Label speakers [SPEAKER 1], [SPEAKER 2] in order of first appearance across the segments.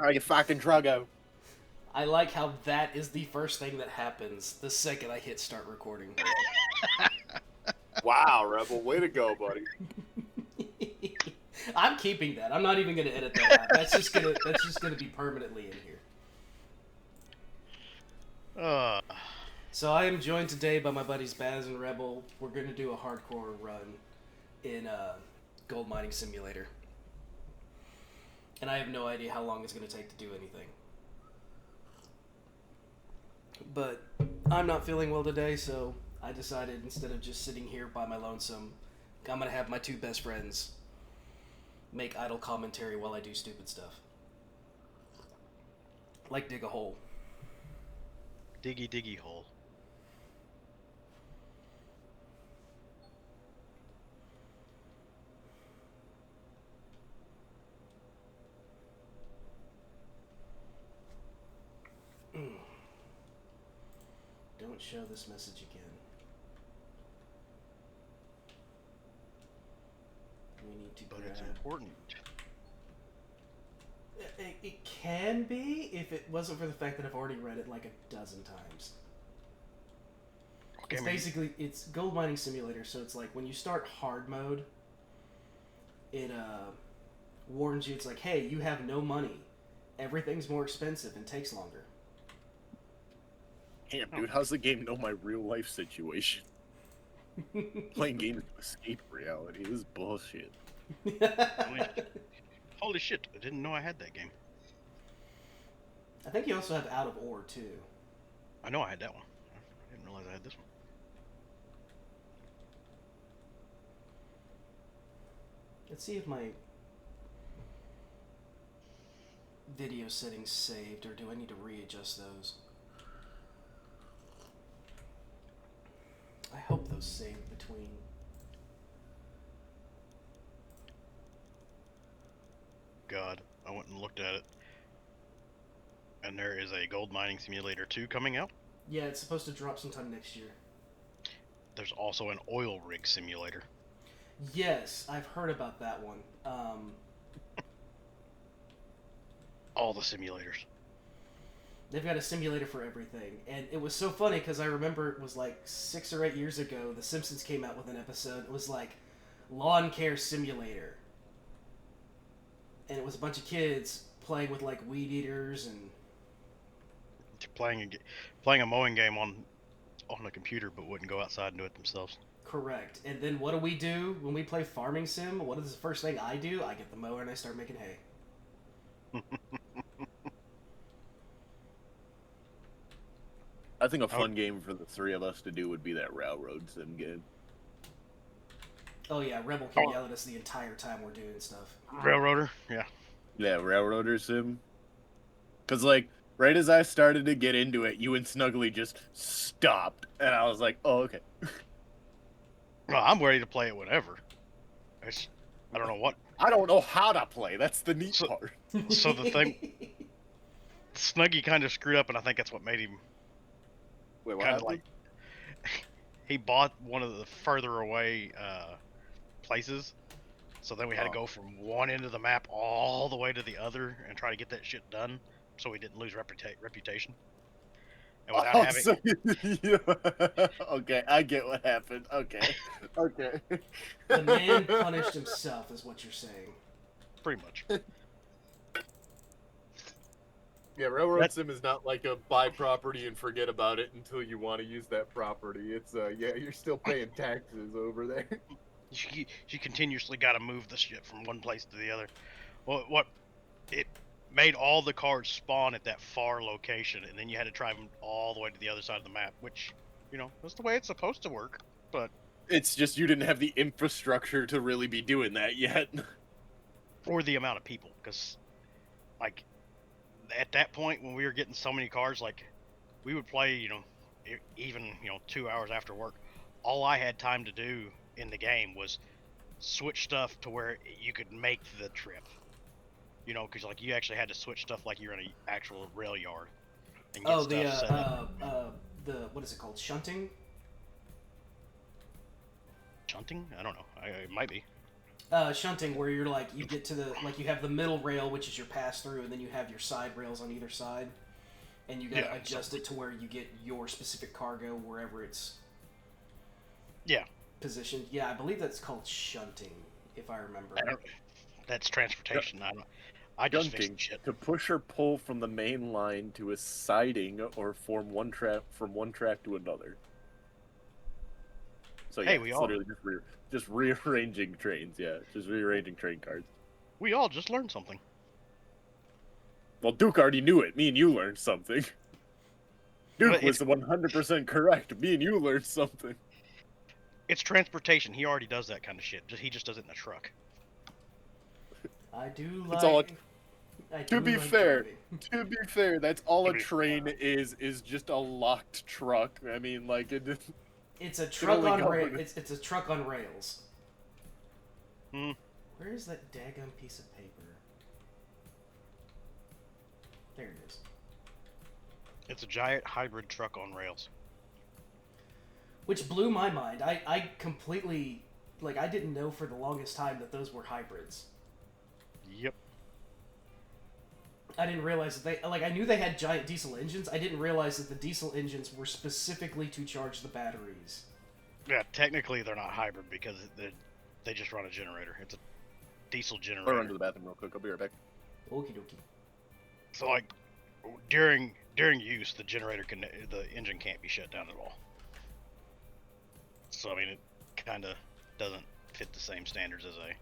[SPEAKER 1] Oh, you fucking druggo.
[SPEAKER 2] I like how that is the first thing that happens the second I hit start recording.
[SPEAKER 1] Wow, Rebel, way to go, buddy.
[SPEAKER 2] I'm keeping that. I'm not even gonna edit that out. That's just gonna be permanently in here.
[SPEAKER 3] Uh,
[SPEAKER 2] So I am joined today by my buddies Bazz and Rebel. We're gonna do a hardcore run in Gold Mining Simulator, and I have no idea how long it's gonna take to do anything. But I'm not feeling well today, so I decided instead of just sitting here by my lonesome, I'm gonna have my two best friends make idle commentary while I do stupid stuff. Like dig a hole.
[SPEAKER 3] diggy diggy hole.
[SPEAKER 2] Don't show this message again. We need to
[SPEAKER 3] But
[SPEAKER 2] grab...
[SPEAKER 3] it's important.
[SPEAKER 2] It can be if it wasn't for the fact that I've already read it like a dozen times.
[SPEAKER 3] Okay,
[SPEAKER 2] It's basically, it's Gold Mining Simulator, so it's like when you start hard mode, it warns you, it's like, hey, you have no money. Everything's more expensive and takes longer.
[SPEAKER 1] Damn, dude, how's the game know my real life situation? Playing games to escape reality. This is bullshit.
[SPEAKER 3] Holy shit! I didn't know I had that game.
[SPEAKER 2] I think you also have Out of Ore, too.
[SPEAKER 3] I know I had that one. I didn't realize I had this one.
[SPEAKER 2] Let's see if my video settings saved, or do I need to readjust those? I hope those saved between.
[SPEAKER 3] God, I went and looked at it, and there is a Gold Mining Simulator 2 coming out.
[SPEAKER 2] Yeah, it's supposed to drop sometime next year.
[SPEAKER 3] There's also an oil rig simulator.
[SPEAKER 2] Yes, I've heard about that one.
[SPEAKER 3] All the simulators.
[SPEAKER 2] They've got a simulator for everything. And it was so funny because I remember it was like 6 or 8 years ago, The Simpsons came out with an episode. It was like Lawn Care Simulator. And it was a bunch of kids playing with like weed eaters and...
[SPEAKER 3] Playing a mowing game on a computer, but wouldn't go outside and do it themselves.
[SPEAKER 2] Correct. And then what do when we play Farming Sim? What is the first thing I do? I get the mower and I start making hay.
[SPEAKER 1] I think a fun game for the three of us to do would be that Railroad Sim game.
[SPEAKER 2] Oh yeah, Rebel can yell at us the entire time we're doing stuff.
[SPEAKER 3] Railroader, yeah.
[SPEAKER 1] Yeah, Railroader Sim. Because, like, right as I started to get into it, you and Snuggly just stopped. And I was like, oh, okay.
[SPEAKER 3] Well, I'm ready to play it whenever. I don't know what.
[SPEAKER 1] I don't know how to play. That's the neat
[SPEAKER 3] So-
[SPEAKER 1] part.
[SPEAKER 3] So the thing, Snuggy kind of screwed up, and I think that's what made him
[SPEAKER 1] Wait, what
[SPEAKER 3] kind of
[SPEAKER 1] happened?
[SPEAKER 3] like. He bought one of the further away places, so then we had to go from one end of the map all the way to the other and try to get that shit done, so we didn't lose reputation. And without having,
[SPEAKER 1] So, yeah. Okay, I get what happened. Okay. Okay.
[SPEAKER 2] The man punished himself, is what you're saying.
[SPEAKER 3] pretty much.
[SPEAKER 1] Yeah, Railroad Sim is not like a buy property and forget about it until you want to use that property. It's yeah, you're still paying taxes over there.
[SPEAKER 3] You continuously got to move the shit from one place to the other. Well, what it made all the cards spawn at that far location, and then you had to drive them all the way to the other side of the map, which, that's the way it's supposed to work. But
[SPEAKER 1] It's just you didn't have the infrastructure to really be doing that yet.
[SPEAKER 3] for the amount of people, because, like, at that point when we were getting so many cards, like, we would play, even 2 hours after work. All I had time to do in the game was switch stuff to where you could make the trip. Because like you actually had to switch stuff like you're in an actual rail yard and get stuff set up.
[SPEAKER 2] The what is it called? Shunting?
[SPEAKER 3] Shunting? I don't know. It might be.
[SPEAKER 2] Shunting, where you're like, you get to the, like, you have the middle rail, which is your pass through, and then you have your side rails on either side, and you gotta adjust it to where you get your specific cargo wherever it's positioned. Yeah, I believe that's called shunting, if I remember.
[SPEAKER 3] That's transportation. I just fixed
[SPEAKER 1] Shunting,
[SPEAKER 3] shit.
[SPEAKER 1] to push or pull from the main line to a siding or form from one track to another. So yeah,
[SPEAKER 3] Hey,
[SPEAKER 1] it's literally just rearranging trains. Yeah, just rearranging train cards.
[SPEAKER 3] we all just learned something.
[SPEAKER 1] Well, Duke already knew it. Me and you learned something. Duke was 100% correct. Me and you learned something.
[SPEAKER 3] It's transportation. He already does that kind of shit. He just does it in a truck.
[SPEAKER 2] I do
[SPEAKER 1] That's all
[SPEAKER 2] like.
[SPEAKER 1] To be fair, that's all a train is just a locked truck. I mean, like
[SPEAKER 2] it's a truck on rails. It's a truck on rails. Where is that daggum piece of paper? There it is.
[SPEAKER 3] It's a giant hybrid truck on rails.
[SPEAKER 2] Which blew my mind. I completely, like, I didn't know for the longest time that those were hybrids.
[SPEAKER 3] Yep.
[SPEAKER 2] I didn't realize that they, like, I knew they had giant diesel engines. I didn't realize that the diesel engines were specifically to charge the batteries.
[SPEAKER 3] Yeah, technically they're not hybrid because they just run a generator. It's a diesel generator.
[SPEAKER 1] I'll run to the bathroom real quick. I'll be right back.
[SPEAKER 2] Okie dokie.
[SPEAKER 3] So like during use, the engine can't be shut down at all. So I mean, it kind of doesn't fit the same standards as a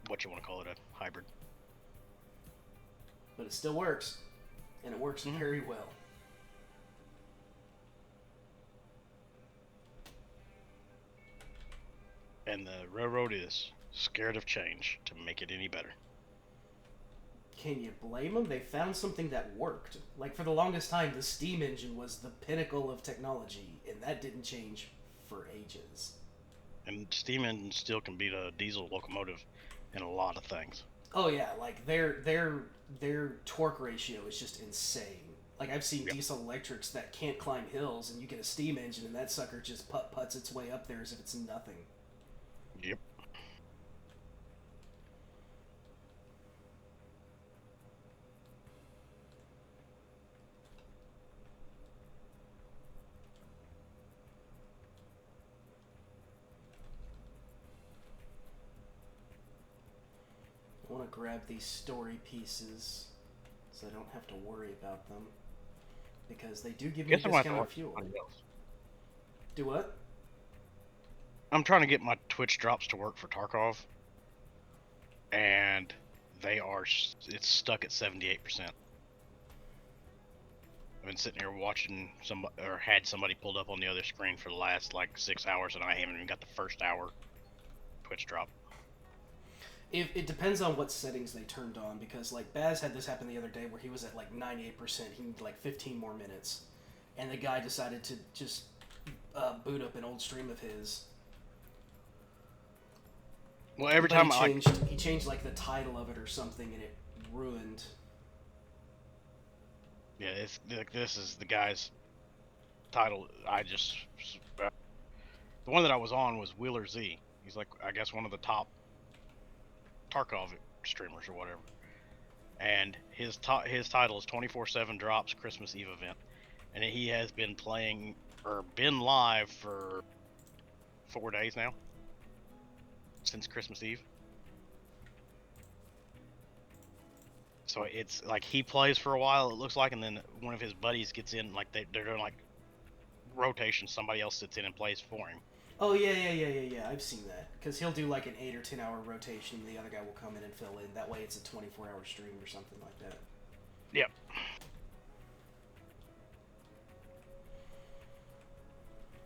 [SPEAKER 3] what you want to call it, a hybrid.
[SPEAKER 2] But it still works, and it works very well.
[SPEAKER 3] And the railroad is scared of change to make it any better.
[SPEAKER 2] Can you blame them? They found something that worked. Like, for the longest time, the steam engine was the pinnacle of technology, and that didn't change for ages.
[SPEAKER 3] And steam engines still can beat a diesel locomotive in a lot of things.
[SPEAKER 2] Oh yeah, like their torque ratio is just insane. Like, I've seen diesel electrics that can't climb hills, and you get a steam engine, and that sucker just puts its way up there as if it's nothing.
[SPEAKER 3] Yep.
[SPEAKER 2] I want to grab these story pieces so I don't have to worry about them, because they do give me a discount on fuel. Do what?
[SPEAKER 3] I'm trying to get my Twitch drops to work for Tarkov, and it's stuck at 78%. I've been sitting here watching had somebody pulled up on the other screen for the last like 6 hours, and I haven't even got the first hour Twitch drop.
[SPEAKER 2] It depends on what settings they turned on, because like Bazz had this happen the other day where he was at like 98%. He needed like 15 more minutes, and the guy decided to just boot up an old stream of his.
[SPEAKER 3] Well, every time
[SPEAKER 2] he changed like the title of it or something, and it ruined.
[SPEAKER 3] Yeah, it's like this is the guy's title. The one that I was on was Wheeler Z. He's like, I guess, one of the top Tarkov streamers or whatever. And his title is 24/7 Drops Christmas Eve event, and he has been playing or been live for 4 days now since Christmas Eve. So it's like he plays for a while, it looks like, and then one of his buddies gets in, like they're doing like rotation. Somebody else sits in and plays for him.
[SPEAKER 2] Oh yeah. I've seen that, because he'll do like an 8 or 10 hour rotation, and the other guy will come in and fill in. That way, it's a 24-hour stream or something like that.
[SPEAKER 3] Yep.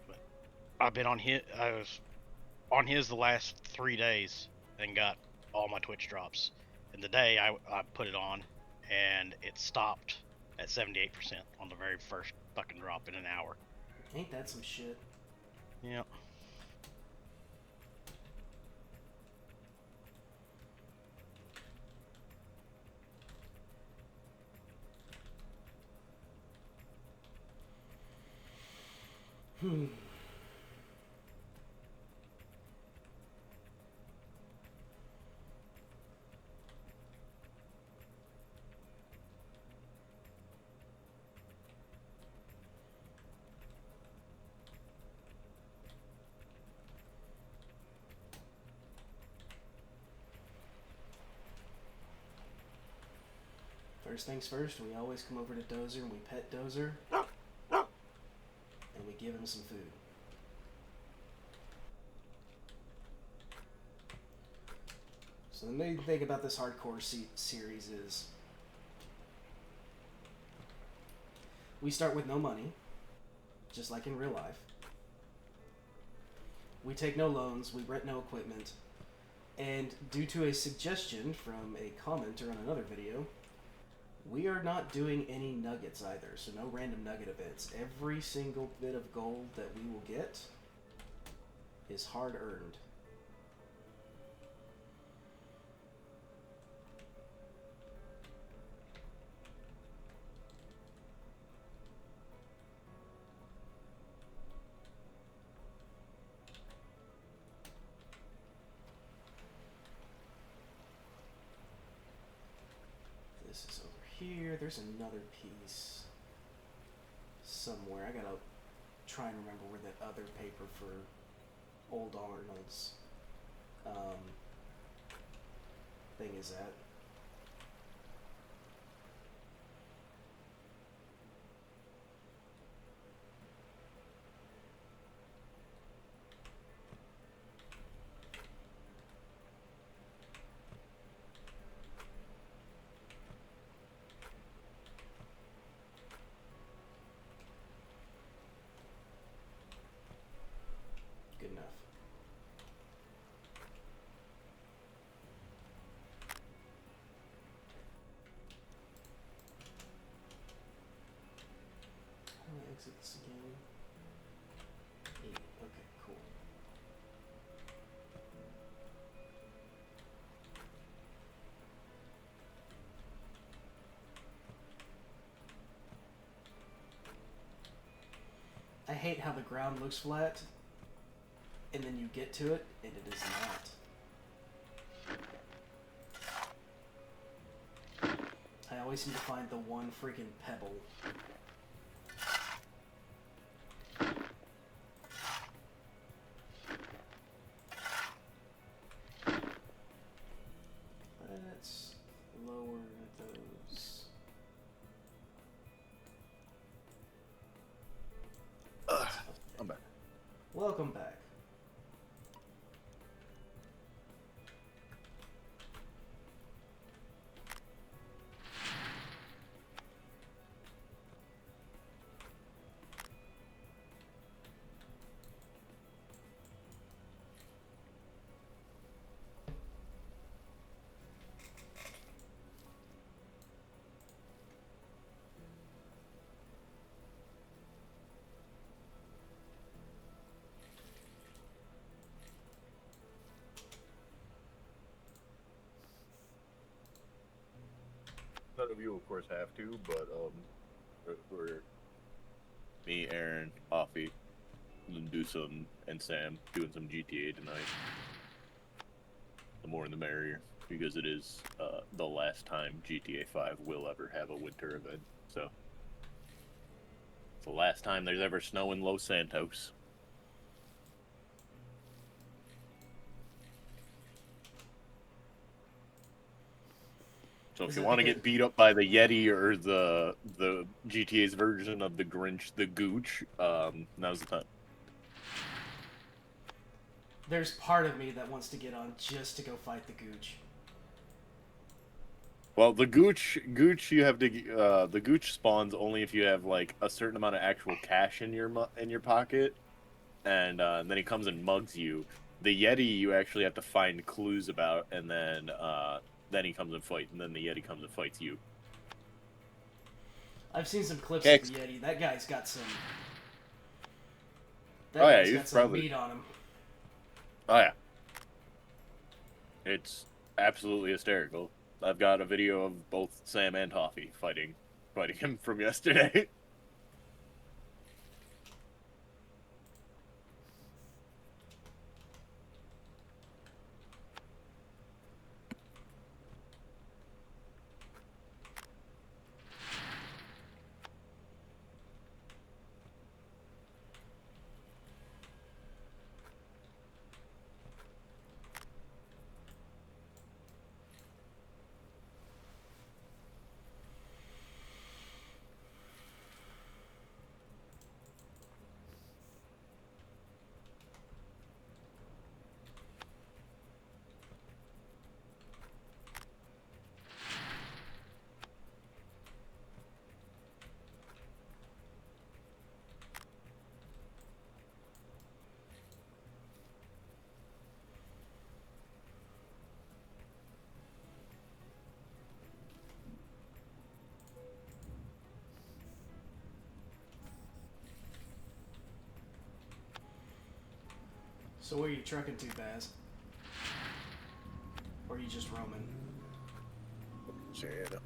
[SPEAKER 3] But I've been on his. I was on his the last 3 days and got all my Twitch drops. And today I put it on, and it stopped at 78% on the very first fucking drop in an hour.
[SPEAKER 2] Ain't that some shit?
[SPEAKER 3] Yep.
[SPEAKER 2] First things first, we always come over to Dozer and we pet Dozer. And we give him some food. So the main thing about this hardcore series is we start with no money, just like in real life. We take no loans, we rent no equipment, and due to a suggestion from a commenter on another video, we are not doing any nuggets either, so no random nugget events. Every single bit of gold that we will get is hard-earned. This is over here. There's another piece somewhere. I gotta try and remember where that other paper for Old Arnold's thing is at. Good enough. How do I exit this again? 8. Okay, cool. I hate how the ground looks flat, and then you get to it, and it is not. I always seem to find the one freaking pebble. Let's lower those.
[SPEAKER 1] I'm back.
[SPEAKER 2] Welcome back.
[SPEAKER 1] None of you, of course, have to, but we're me, Aaron, Offie, and Sam doing some GTA tonight. The more the merrier, because it is the last time GTA 5 will ever have a winter event. So it's the last time there's ever snow in Los Santos. So if you want to get beat up by the Yeti or the GTA's version of the Grinch, the Gooch, now's the time.
[SPEAKER 2] There's part of me that wants to get on just to go fight the Gooch.
[SPEAKER 1] Well, the Gooch, you have to the Gooch spawns only if you have like a certain amount of actual cash in your pocket, and then he comes and mugs you. The Yeti you actually have to find clues about, and then he comes and fights, and then the Yeti comes and fights you.
[SPEAKER 2] I've seen some clips of the Yeti. That guy's got some.
[SPEAKER 1] He's
[SPEAKER 2] got some meat on him.
[SPEAKER 1] Oh yeah, it's absolutely hysterical. I've got a video of both Sam and Toffee fighting him from yesterday.
[SPEAKER 2] So where are you trucking to, Bazz? Or are you just roaming?
[SPEAKER 1] Louisiana.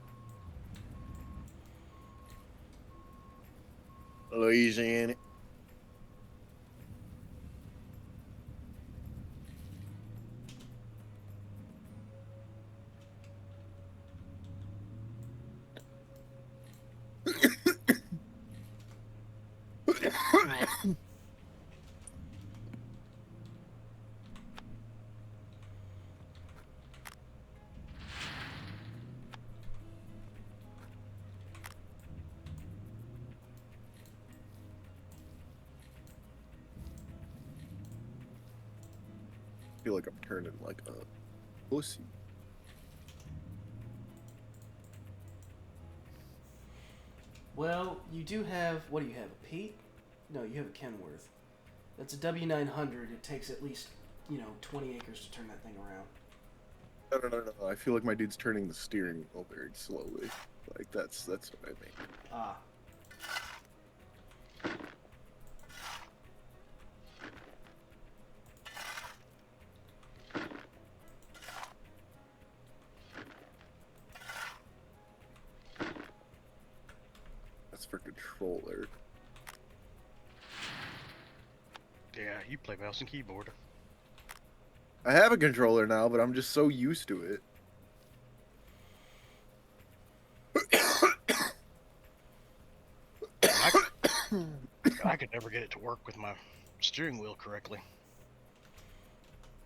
[SPEAKER 1] Louisiana. I feel like I'm turning like a pussy.
[SPEAKER 2] Well, you do have. What do you have? A Pete? No, you have a Kenworth. That's a W900. It takes at least 20 acres to turn that thing around.
[SPEAKER 1] No. I feel like my dude's turning the steering wheel very slowly. Like that's what I mean.
[SPEAKER 2] Ah.
[SPEAKER 1] That's for controller.
[SPEAKER 3] Yeah, you play mouse and keyboard.
[SPEAKER 1] I have a controller now, but I'm just so used to it.
[SPEAKER 3] I could never get it to work with my steering wheel correctly.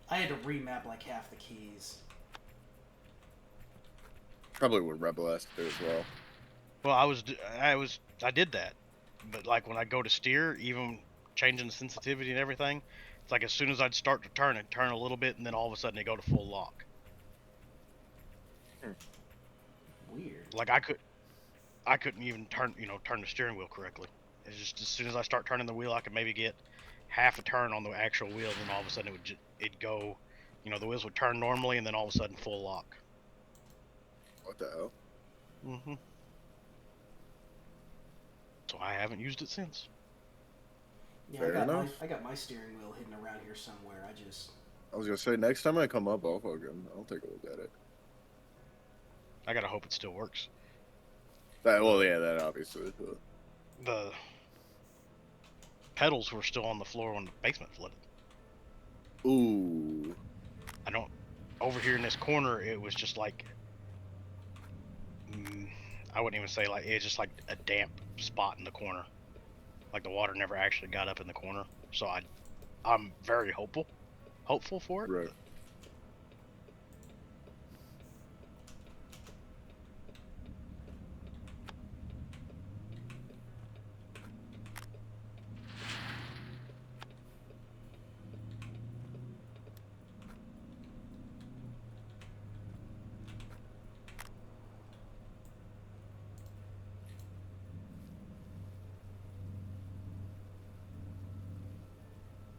[SPEAKER 2] I had to remap like half the keys.
[SPEAKER 1] Probably what Rebel has to do as well.
[SPEAKER 3] Well, I did that, but like when I go to steer, even changing the sensitivity and everything, it's like as soon as I'd start to turn, it'd turn a little bit, and then all of a sudden it go to full lock.
[SPEAKER 2] Weird.
[SPEAKER 3] Like I couldn't even turn the steering wheel correctly. It's just as soon as I start turning the wheel, I could maybe get half a turn on the actual wheel, and then all of a sudden it'd go, the wheels would turn normally, and then all of a sudden full lock.
[SPEAKER 1] What the hell?
[SPEAKER 3] Mm-hmm. So I haven't used it since.
[SPEAKER 2] Yeah,
[SPEAKER 1] Fair enough.
[SPEAKER 2] I got my steering wheel hidden around here somewhere.
[SPEAKER 1] I was gonna say next time I come up, I'll take a look at it.
[SPEAKER 3] I gotta hope it still works.
[SPEAKER 1] That that obviously.
[SPEAKER 3] The pedals were still on the floor when the basement flooded.
[SPEAKER 1] Ooh.
[SPEAKER 3] Over here in this corner, it was just like, I wouldn't even say like, it's just like a damp spot in the corner. Like the water never actually got up in the corner. So I'm very hopeful for it.
[SPEAKER 1] Right.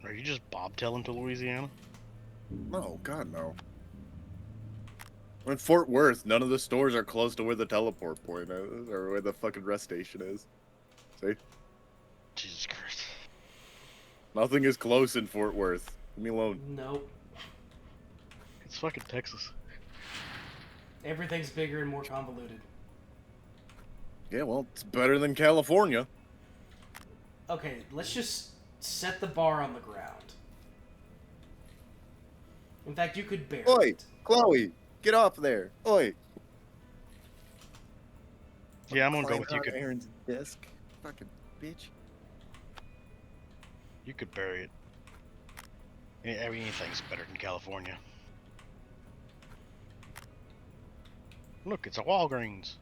[SPEAKER 3] Are you just bobtailing to Louisiana?
[SPEAKER 1] No, God no. In Fort Worth, none of the stores are close to where the teleport point is, or where the fucking rest station is. See?
[SPEAKER 3] Jesus Christ.
[SPEAKER 1] Nothing is close in Fort Worth. Leave me alone.
[SPEAKER 2] Nope.
[SPEAKER 3] It's fucking Texas.
[SPEAKER 2] Everything's bigger and more convoluted.
[SPEAKER 1] Yeah, well, it's better than California.
[SPEAKER 2] Okay, let's just set the bar on the ground. In fact, you could bear
[SPEAKER 1] Oi,
[SPEAKER 2] it.
[SPEAKER 1] Chloe, get off there. Oi.
[SPEAKER 3] Yeah, I'm gonna go with you.
[SPEAKER 1] Aaron's desk. Fucking bitch.
[SPEAKER 3] You could bury it. I mean, anything's better than California. Look, it's a Walgreens.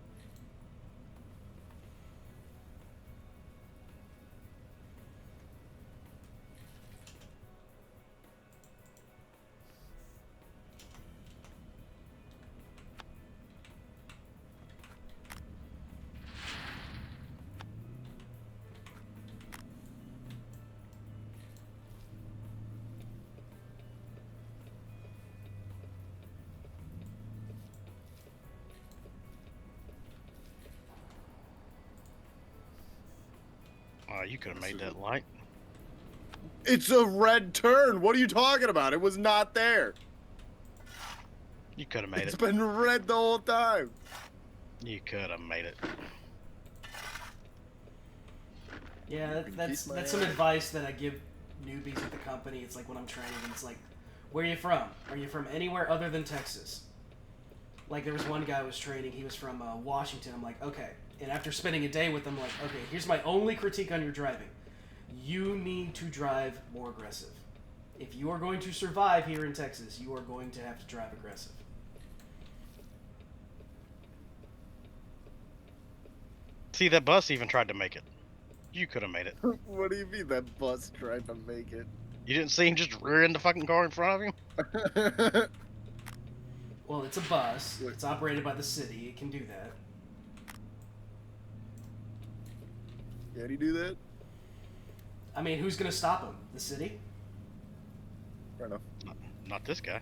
[SPEAKER 3] You could have made that light.
[SPEAKER 1] It's a red turn. What are you talking about? It was not there.
[SPEAKER 3] You could have made
[SPEAKER 1] It's
[SPEAKER 3] it.
[SPEAKER 1] been red the whole time.
[SPEAKER 3] You could have made it.
[SPEAKER 2] Yeah, that's some advice that I give newbies at the company. It's like when I'm training them, it's like, where are you from? Are you from anywhere other than Texas? Like there was one guy I was training, he was from Washington. I'm like, okay. And after spending a day with him, like, okay, here's my only critique on your driving. You need to drive more aggressive. If you are going to survive here in Texas, you are going to have to drive aggressive.
[SPEAKER 3] See, that bus even tried to make it. You could have made it.
[SPEAKER 1] What do you mean that bus tried to make it?
[SPEAKER 3] You didn't see him just rear end the fucking car in front of him?
[SPEAKER 2] Well, it's a bus. It's operated by the city. It can do that.
[SPEAKER 1] Can he do that?
[SPEAKER 2] I mean, who's going to stop him? The city?
[SPEAKER 1] Fair enough.
[SPEAKER 3] Not this guy.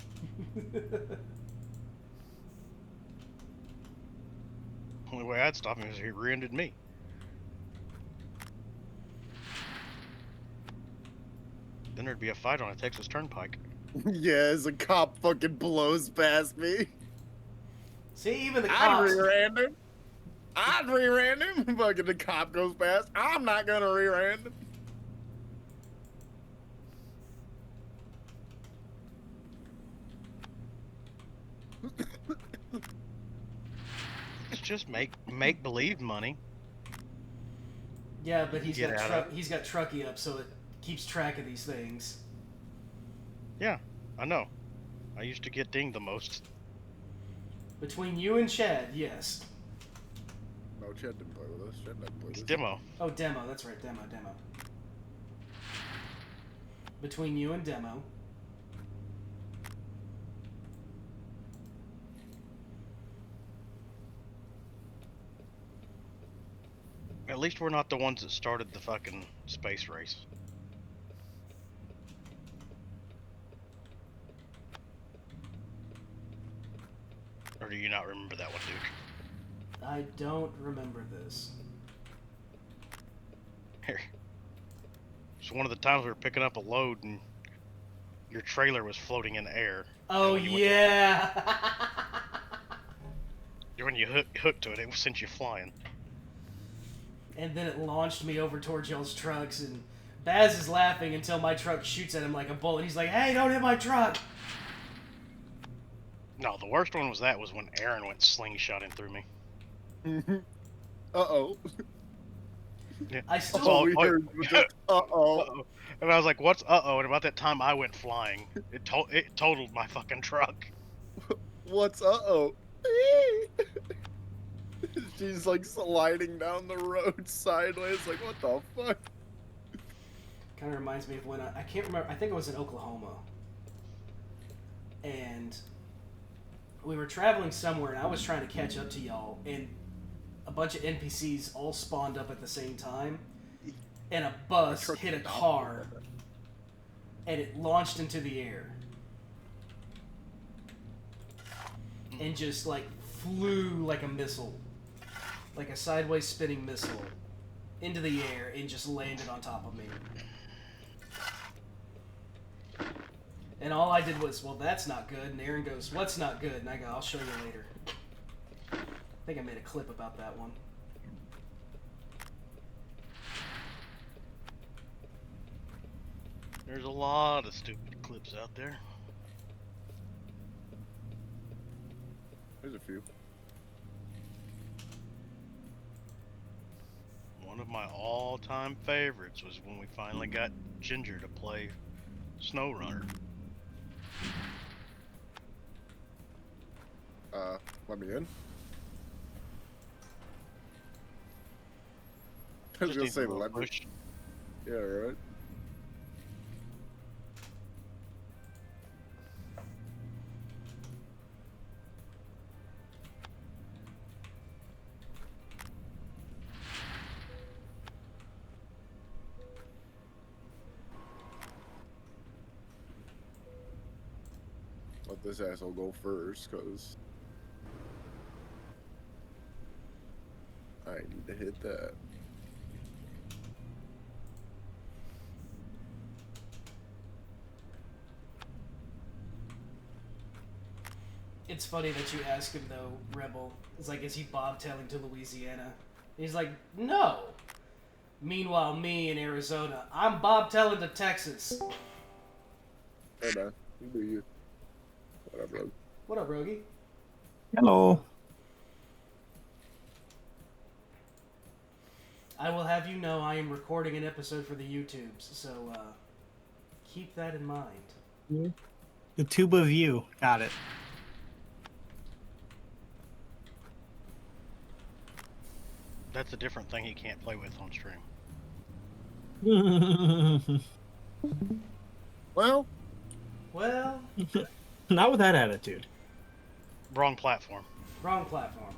[SPEAKER 3] Only way I'd stop him is if he rear-ended me. Then there'd be a fight on a Texas Turnpike.
[SPEAKER 1] Yeah, as a cop fucking blows past me.
[SPEAKER 2] See, even the
[SPEAKER 1] I'd
[SPEAKER 2] cops...
[SPEAKER 1] rear-end him. I'd rear-end him. Fucking the cop goes past. I'm not gonna rear-end him.
[SPEAKER 3] It's just make believe money.
[SPEAKER 2] Yeah, but he's
[SPEAKER 3] Get out of
[SPEAKER 2] he's got Truckee up, so it keeps track of these things.
[SPEAKER 3] Yeah, I know. I used to get dinged the most.
[SPEAKER 2] Between you and Chad, yes.
[SPEAKER 1] No, Chad didn't play with us. Chad didn't play with
[SPEAKER 3] It's
[SPEAKER 1] us.
[SPEAKER 3] demo.
[SPEAKER 2] Oh, Demo. That's right, Demo. Between you and Demo.
[SPEAKER 3] At least we're not the ones that started the fucking space race. Or do you not remember that one, Duke?
[SPEAKER 2] I don't remember this.
[SPEAKER 3] Here. So one of the times we were picking up a load and your trailer was floating in the air.
[SPEAKER 2] Oh,
[SPEAKER 3] And
[SPEAKER 2] yeah!
[SPEAKER 3] When you hooked to it, it sent you flying.
[SPEAKER 2] And then it launched me over towards y'all's trucks, and Bazz is laughing until my truck shoots at him like a bullet. He's like, hey, don't hit my truck!
[SPEAKER 3] No, the worst one was when Aaron went slingshotting through me.
[SPEAKER 1] Uh-oh.
[SPEAKER 3] Yeah.
[SPEAKER 2] I still...
[SPEAKER 1] All we heard was just, uh-oh.
[SPEAKER 3] Uh-oh. And I was like, what's uh-oh? And about that time I went flying. It totaled my fucking truck.
[SPEAKER 1] What's uh-oh? She's like sliding down the road sideways, like, what the fuck?
[SPEAKER 2] Kind of reminds me of when I can't remember, I think it was in Oklahoma. And we were traveling somewhere, and I was trying to catch up to y'all, and a bunch of NPCs all spawned up at the same time, and a bus hit a car, and it launched into the air. And just, like, flew like a missile. Like a sideways spinning missile. Into the air and just landed on top of me. And all I did was, well, that's not good. And Aaron goes, what's not good? And I go, I'll show you later. I think I made a clip about that one.
[SPEAKER 3] There's a lot of stupid clips out there.
[SPEAKER 1] There's a few.
[SPEAKER 3] One of my all-time favorites was when we finally got Ginger to play SnowRunner.
[SPEAKER 1] Let me in. I was
[SPEAKER 3] Just
[SPEAKER 1] gonna
[SPEAKER 3] needs a
[SPEAKER 1] say
[SPEAKER 3] little
[SPEAKER 1] leverage.
[SPEAKER 3] push.
[SPEAKER 1] Yeah, right. Let this asshole go first, cause I need to hit that.
[SPEAKER 2] It's funny that you ask him though, Rebel. It's like, is he bobtailing to Louisiana? He's like, no. Meanwhile, me in Arizona, I'm bobtailing to Texas.
[SPEAKER 1] Hey man, you do you. Whatever. Bro.
[SPEAKER 2] What up, Roguey?
[SPEAKER 4] Hello.
[SPEAKER 2] I will have you know I am recording an episode for the YouTubes, so keep that in mind.
[SPEAKER 4] The tube of you. Got it.
[SPEAKER 3] That's a different thing he can't play with on stream.
[SPEAKER 1] Well,
[SPEAKER 4] Not with that attitude.
[SPEAKER 3] Wrong platform.
[SPEAKER 2] wrong platform.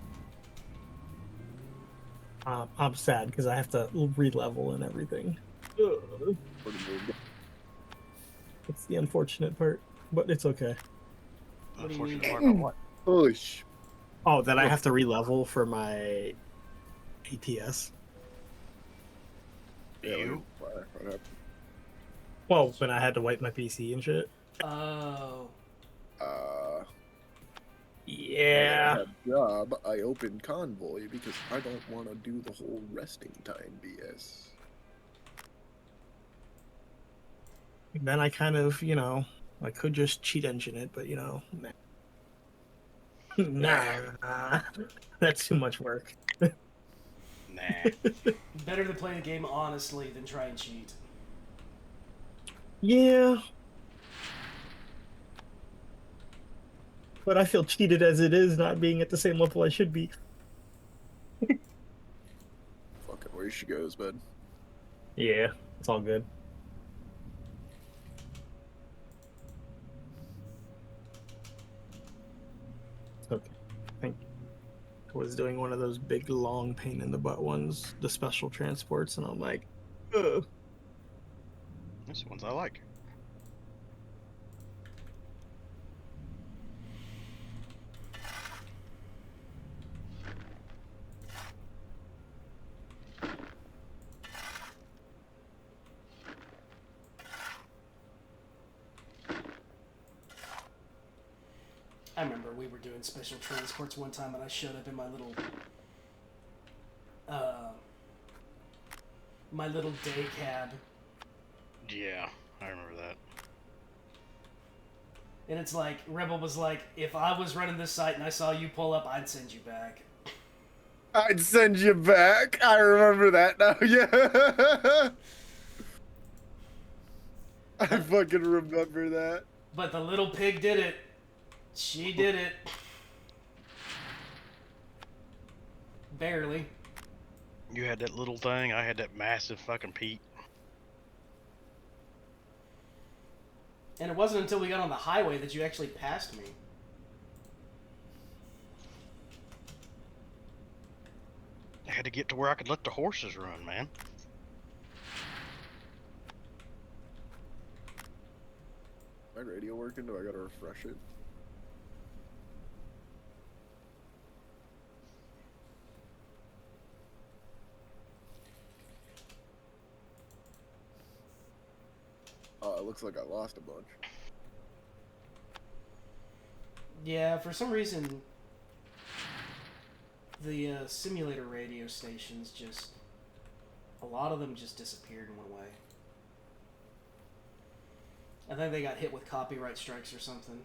[SPEAKER 4] I'm sad because I have to re-level and everything. It's the unfortunate part, but it's okay.
[SPEAKER 2] What do you
[SPEAKER 3] Unfortunate
[SPEAKER 2] mean?
[SPEAKER 3] part about what?
[SPEAKER 1] holy sh.
[SPEAKER 4] Oh, that I have to re-level for my ATS.
[SPEAKER 3] You?
[SPEAKER 1] What happened?
[SPEAKER 4] Well, when I had to wipe my PC and shit.
[SPEAKER 2] Oh.
[SPEAKER 4] Yeah.
[SPEAKER 1] I had a job. I opened Convoy because I don't want to do the whole resting time BS.
[SPEAKER 4] Then I kind of, I could just cheat engine it, but nah. Nah. That's too much work.
[SPEAKER 3] Nah.
[SPEAKER 2] Better to play the game honestly than try and cheat.
[SPEAKER 4] Yeah. But I feel cheated as it is, not being at the same level I should be.
[SPEAKER 1] Fucking where she goes, bud.
[SPEAKER 4] Yeah, it's all good. It's okay. I think I was doing one of those big, long, pain in the butt ones, the special transports, and I'm like, ugh.
[SPEAKER 3] This one's I like.
[SPEAKER 2] I remember we were doing special transports one time, and I showed up in my little day cab,
[SPEAKER 3] Yeah, I remember that.
[SPEAKER 2] and it's like Rebel was like, if I was running this site and I saw you pull up, I'd send you back.
[SPEAKER 1] I'd send you back. I remember that now. Yeah. I fucking remember that.
[SPEAKER 2] But the little pig did it. She did it. Barely.
[SPEAKER 3] You had that little thing, I had that massive fucking Pete.
[SPEAKER 2] And it wasn't until we got on the highway that you actually passed me.
[SPEAKER 3] I had to get to where I could let the horses run, man.
[SPEAKER 1] My radio working? Do I gotta refresh it? Oh, it looks like I lost a bunch.
[SPEAKER 2] Yeah, for some reason, the simulator radio stations just... A lot of them just disappeared and went away. I think they got hit with copyright strikes or something.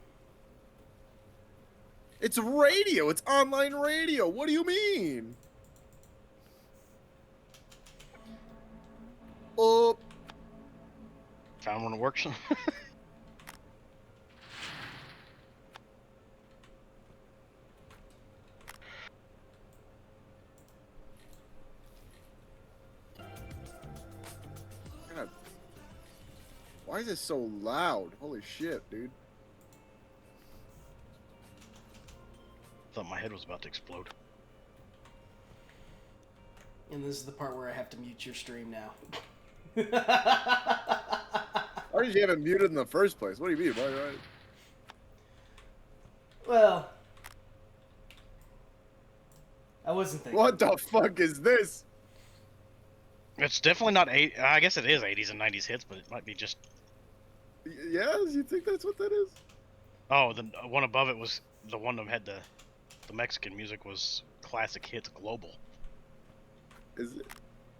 [SPEAKER 1] It's radio. It's online radio. What do you mean? Oh,
[SPEAKER 3] Found one that works.
[SPEAKER 1] God. Why is it so loud? Holy shit, dude.
[SPEAKER 3] Thought my head was about to explode.
[SPEAKER 2] And this is the part where I have to mute your stream now.
[SPEAKER 1] Why did you have it muted in the first place? What do you mean? Why?
[SPEAKER 2] Well, I wasn't thinking.
[SPEAKER 1] What the fuck is this?
[SPEAKER 3] It's definitely not I guess it is 80s and 90s hits, but it might be just.
[SPEAKER 1] Yes, you think that's what that is?
[SPEAKER 3] Oh, the one above it was the one that had the Mexican music was Classic Hits Global.
[SPEAKER 1] Is it?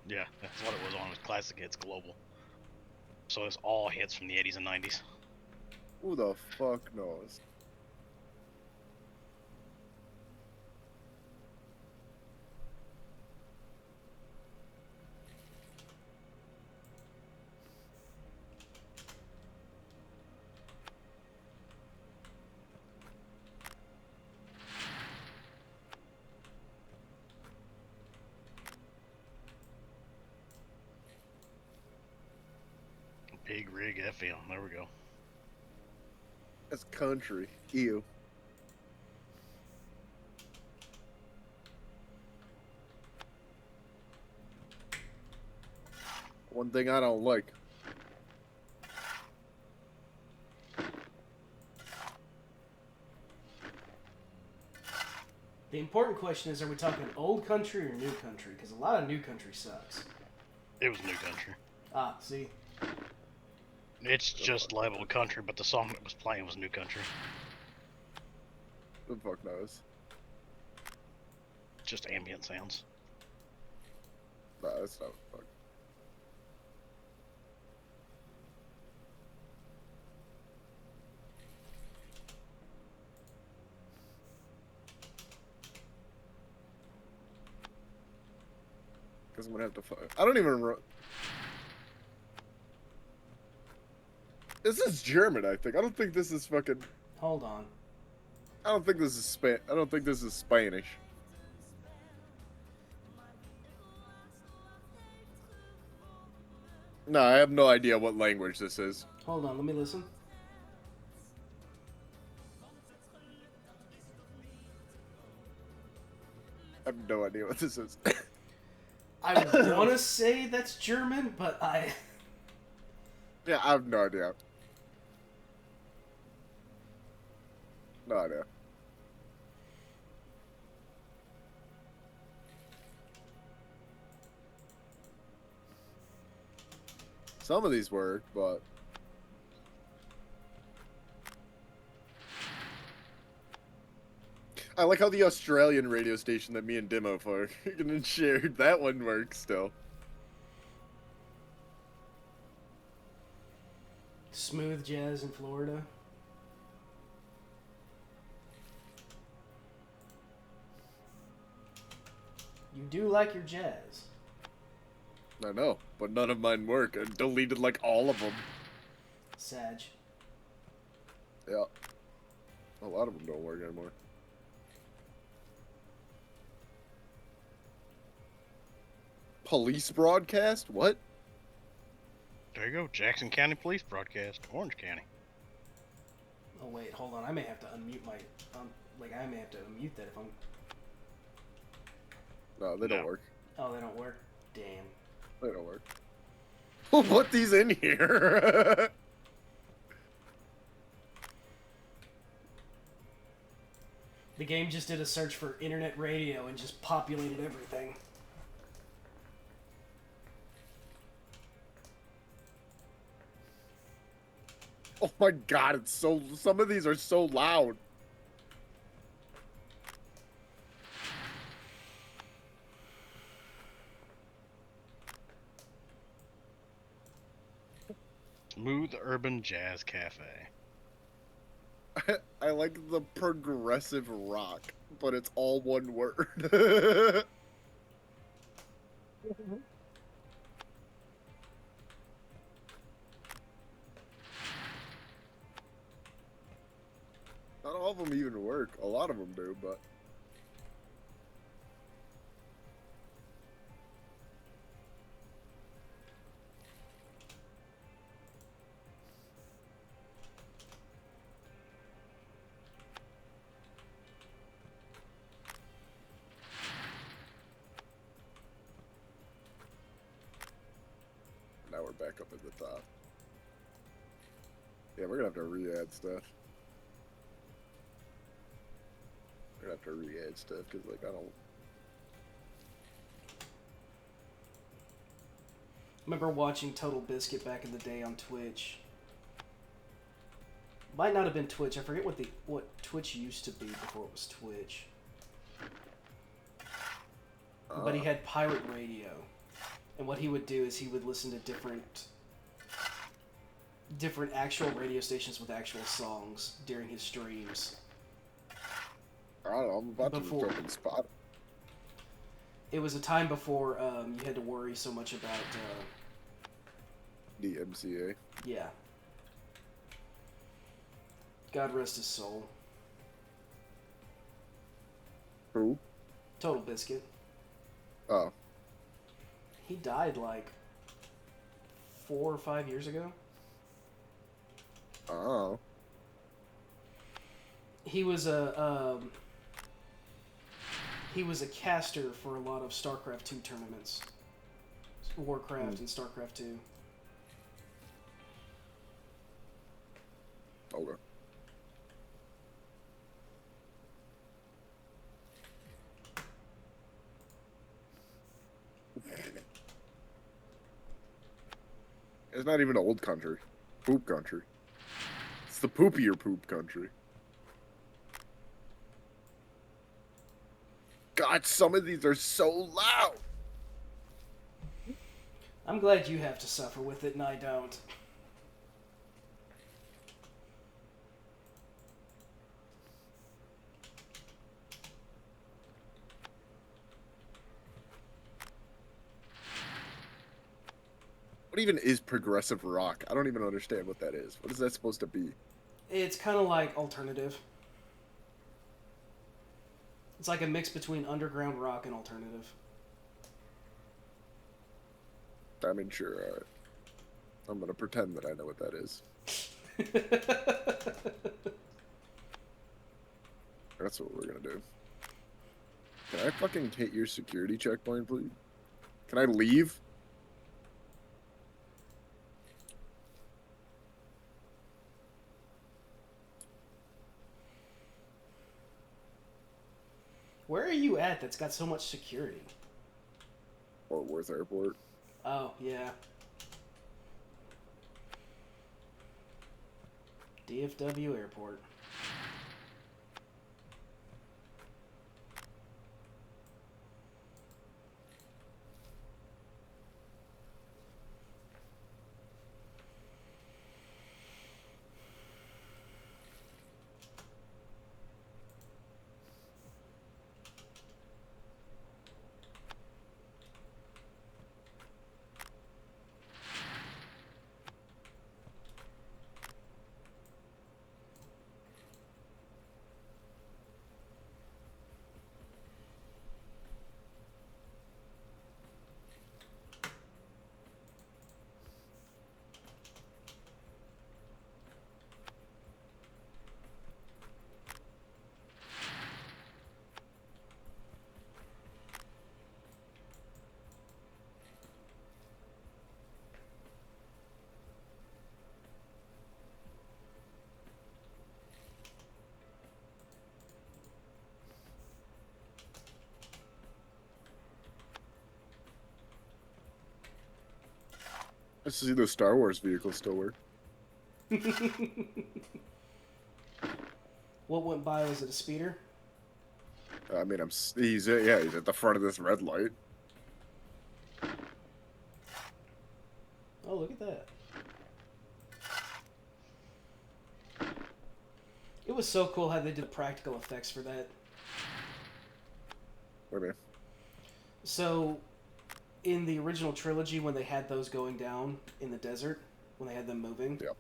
[SPEAKER 3] Yeah, that's what it was on. It was Classic Hits Global. So it's all hits from the 80s and 90s.
[SPEAKER 1] Who the fuck knows?
[SPEAKER 3] Big Rig FM. There we go.
[SPEAKER 1] That's country. Ew. One thing I don't like.
[SPEAKER 2] The important question is, are we talking old country or new country? Because a lot of new country sucks.
[SPEAKER 3] It was New Country.
[SPEAKER 2] Ah, see?
[SPEAKER 3] It's just labeled country, but the song that was playing was New Country.
[SPEAKER 1] Who the fuck knows?
[SPEAKER 3] Just ambient sounds.
[SPEAKER 1] Nah, that's not fuck. Because I'm gonna have to fuck. I don't even remember. This is German, I think. I don't think this is fucking.
[SPEAKER 2] Hold on.
[SPEAKER 1] I don't think this is I don't think this is Spanish. No, I have no idea what language this is.
[SPEAKER 2] Hold on, let me listen.
[SPEAKER 1] I have no idea what this is.
[SPEAKER 2] I want to say that's German, but I...
[SPEAKER 1] Yeah, I have no idea. No idea. Some of these work, but I like how the Australian radio station that me and Demo fucking shared, that one works still.
[SPEAKER 2] Smooth jazz in Florida. You do like your jazz.
[SPEAKER 1] I know, but none of mine work. I deleted like all of them.
[SPEAKER 2] Sag.
[SPEAKER 1] Yeah. A lot of them don't work anymore. Police broadcast? What?
[SPEAKER 3] There you go. Jackson County Police broadcast. Orange County.
[SPEAKER 2] Oh wait, hold on. I may have to unmute my... I may have to unmute that if I'm...
[SPEAKER 1] No, they don't
[SPEAKER 3] No.
[SPEAKER 1] work.
[SPEAKER 2] Oh, they don't work? Damn.
[SPEAKER 1] They don't work. Who put these in here?
[SPEAKER 2] The game just did a search for internet radio and just populated everything.
[SPEAKER 1] Oh my god, it's so... Some of these are so loud.
[SPEAKER 3] Smooth Urban Jazz Cafe.
[SPEAKER 1] I like the progressive rock, but it's all one word. Not all of them even work. A lot of them do, but... Now we're back up at the top. Yeah, we're gonna have to re-add stuff. We're gonna have to re-add stuff, because, like, I don't...
[SPEAKER 2] Remember watching Total Biscuit back in the day on Twitch. Might not have been Twitch. I forget what Twitch used to be before it was Twitch. But he had pirate radio, and what he would do is he would listen to different actual radio stations with actual songs during his streams.
[SPEAKER 5] I don't know. I'm about
[SPEAKER 2] Before-
[SPEAKER 5] to open spot.
[SPEAKER 2] It was a time before you had to worry so much about
[SPEAKER 5] The MCA.
[SPEAKER 2] yeah. God rest his soul.
[SPEAKER 5] Who?
[SPEAKER 2] Total Biscuit.
[SPEAKER 5] Oh.
[SPEAKER 2] He died like 4 or 5 years ago.
[SPEAKER 5] Oh.
[SPEAKER 2] He was a caster for a lot of StarCraft 2 tournaments. Warcraft and StarCraft 2.
[SPEAKER 5] Okay. It's not even old country. Poop country. It's the poopier poop country. God, some of these are so loud.
[SPEAKER 2] I'm glad you have to suffer with it and I don't.
[SPEAKER 5] What even is progressive rock? I don't even understand what that is. What is that supposed to be?
[SPEAKER 2] It's kind of like alternative. It's like a mix between underground rock and alternative.
[SPEAKER 5] I mean, sure, alright. I'm gonna pretend that I know what that is. That's what we're gonna do. Can I fucking hit your security checkpoint, please? Can I leave?
[SPEAKER 2] Where are you at that's got so much security?
[SPEAKER 5] Fort Worth Airport.
[SPEAKER 2] Oh, yeah. DFW Airport.
[SPEAKER 5] Let's see those Star Wars vehicles still work.
[SPEAKER 2] What went by? Was it a speeder?
[SPEAKER 5] I mean, he's at the front of this red light.
[SPEAKER 2] Oh, look at that. It was so cool how they did practical effects for that.
[SPEAKER 5] Wait a minute.
[SPEAKER 2] So, in the original trilogy, when they had those going down in the desert, when they had them moving,
[SPEAKER 5] Yep.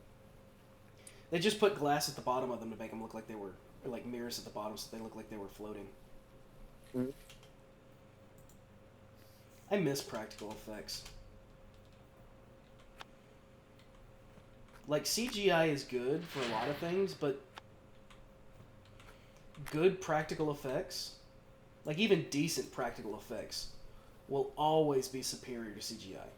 [SPEAKER 2] they just put glass at the bottom of them to make them look like they were, or like mirrors at the bottom, so they look like they were floating.
[SPEAKER 5] Mhm.
[SPEAKER 2] I miss practical effects. Like, CGI is good for a lot of things, but good practical effects, like even decent practical effects, will always be superior to CGI.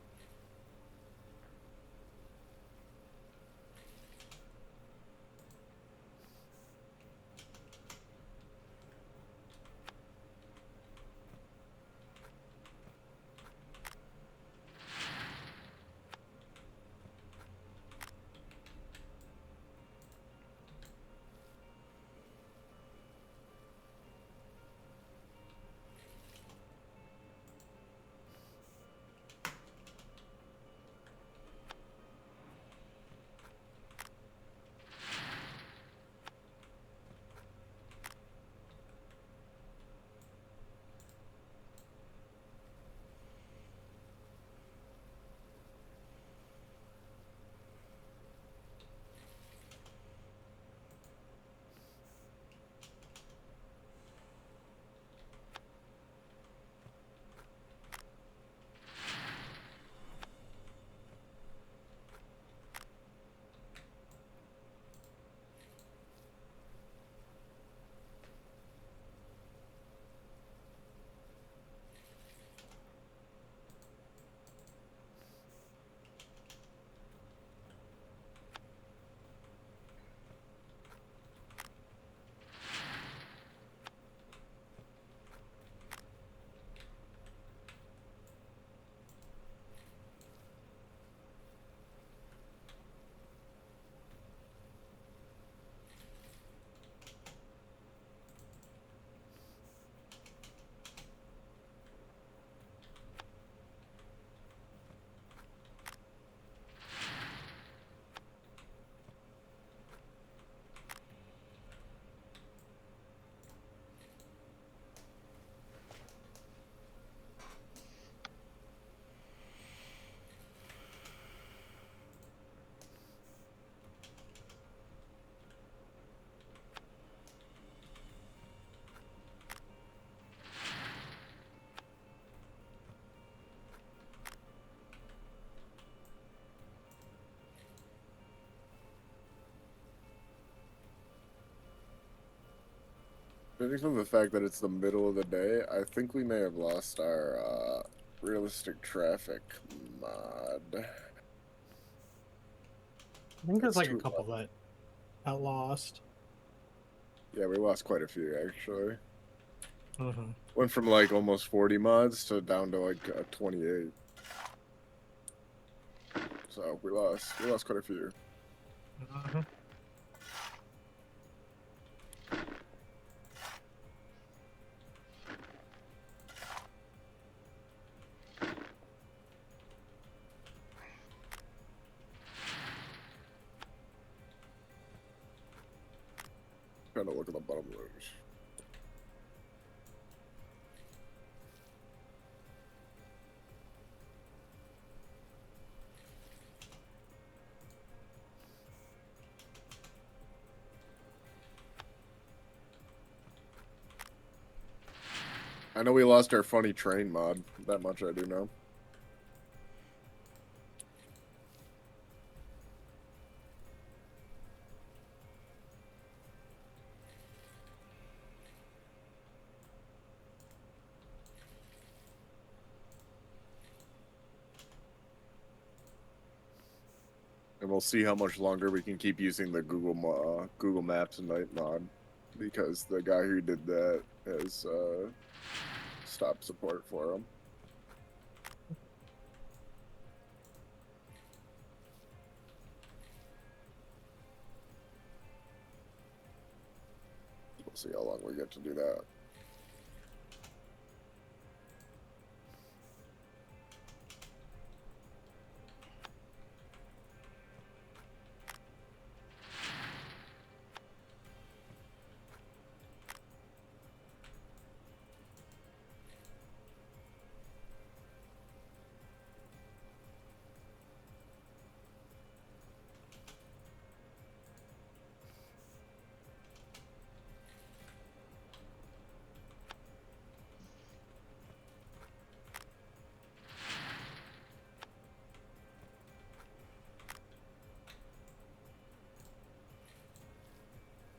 [SPEAKER 5] Judging from the fact that it's the middle of the day, I think we may have lost our realistic traffic mod.
[SPEAKER 4] I think there's
[SPEAKER 5] It's
[SPEAKER 4] like a
[SPEAKER 5] too
[SPEAKER 4] couple that got lost.
[SPEAKER 5] Yeah, we lost quite a few actually.
[SPEAKER 4] Mm-hmm.
[SPEAKER 5] Went from like almost 40 mods to down to like 28. So we lost quite a few.
[SPEAKER 4] Mm-hmm.
[SPEAKER 5] Trying to look at the bottom rows. I know we lost our funny train mod. That much I do know. And we'll see how much longer we can keep using the Google Maps night mod, because the guy who did that has stopped support for him. We'll see how long we get to do that.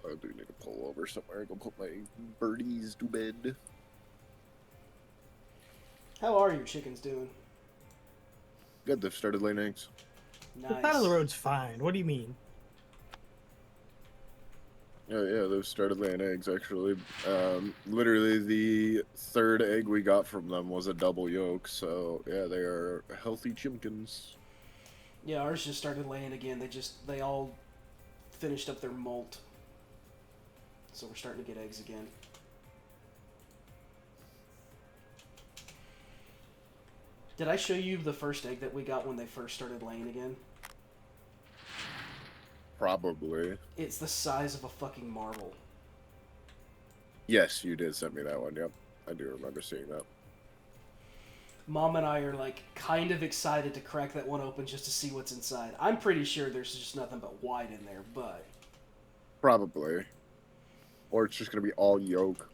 [SPEAKER 5] I do need to pull over somewhere and go put my birdies to bed.
[SPEAKER 2] How are your chickens doing?
[SPEAKER 5] Good, they've started laying eggs.
[SPEAKER 4] The
[SPEAKER 2] Nice.
[SPEAKER 4] side of the road's fine. What do you mean?
[SPEAKER 5] Yeah, they've started laying eggs, actually. Literally, the third egg we got from them was a double yolk, so yeah, they are healthy chimkins.
[SPEAKER 2] Yeah, ours just started laying again. They all finished up their molt. So we're starting to get eggs again. Did I show you the first egg that we got when they first started laying again?
[SPEAKER 5] Probably.
[SPEAKER 2] It's the size of a fucking marble.
[SPEAKER 5] Yes, you did send me that one, yep. I do remember seeing that.
[SPEAKER 2] Mom and I are like kind of excited to crack that one open just to see what's inside. I'm pretty sure there's just nothing but white in there, but...
[SPEAKER 5] Probably. Or it's just gonna be all yolk.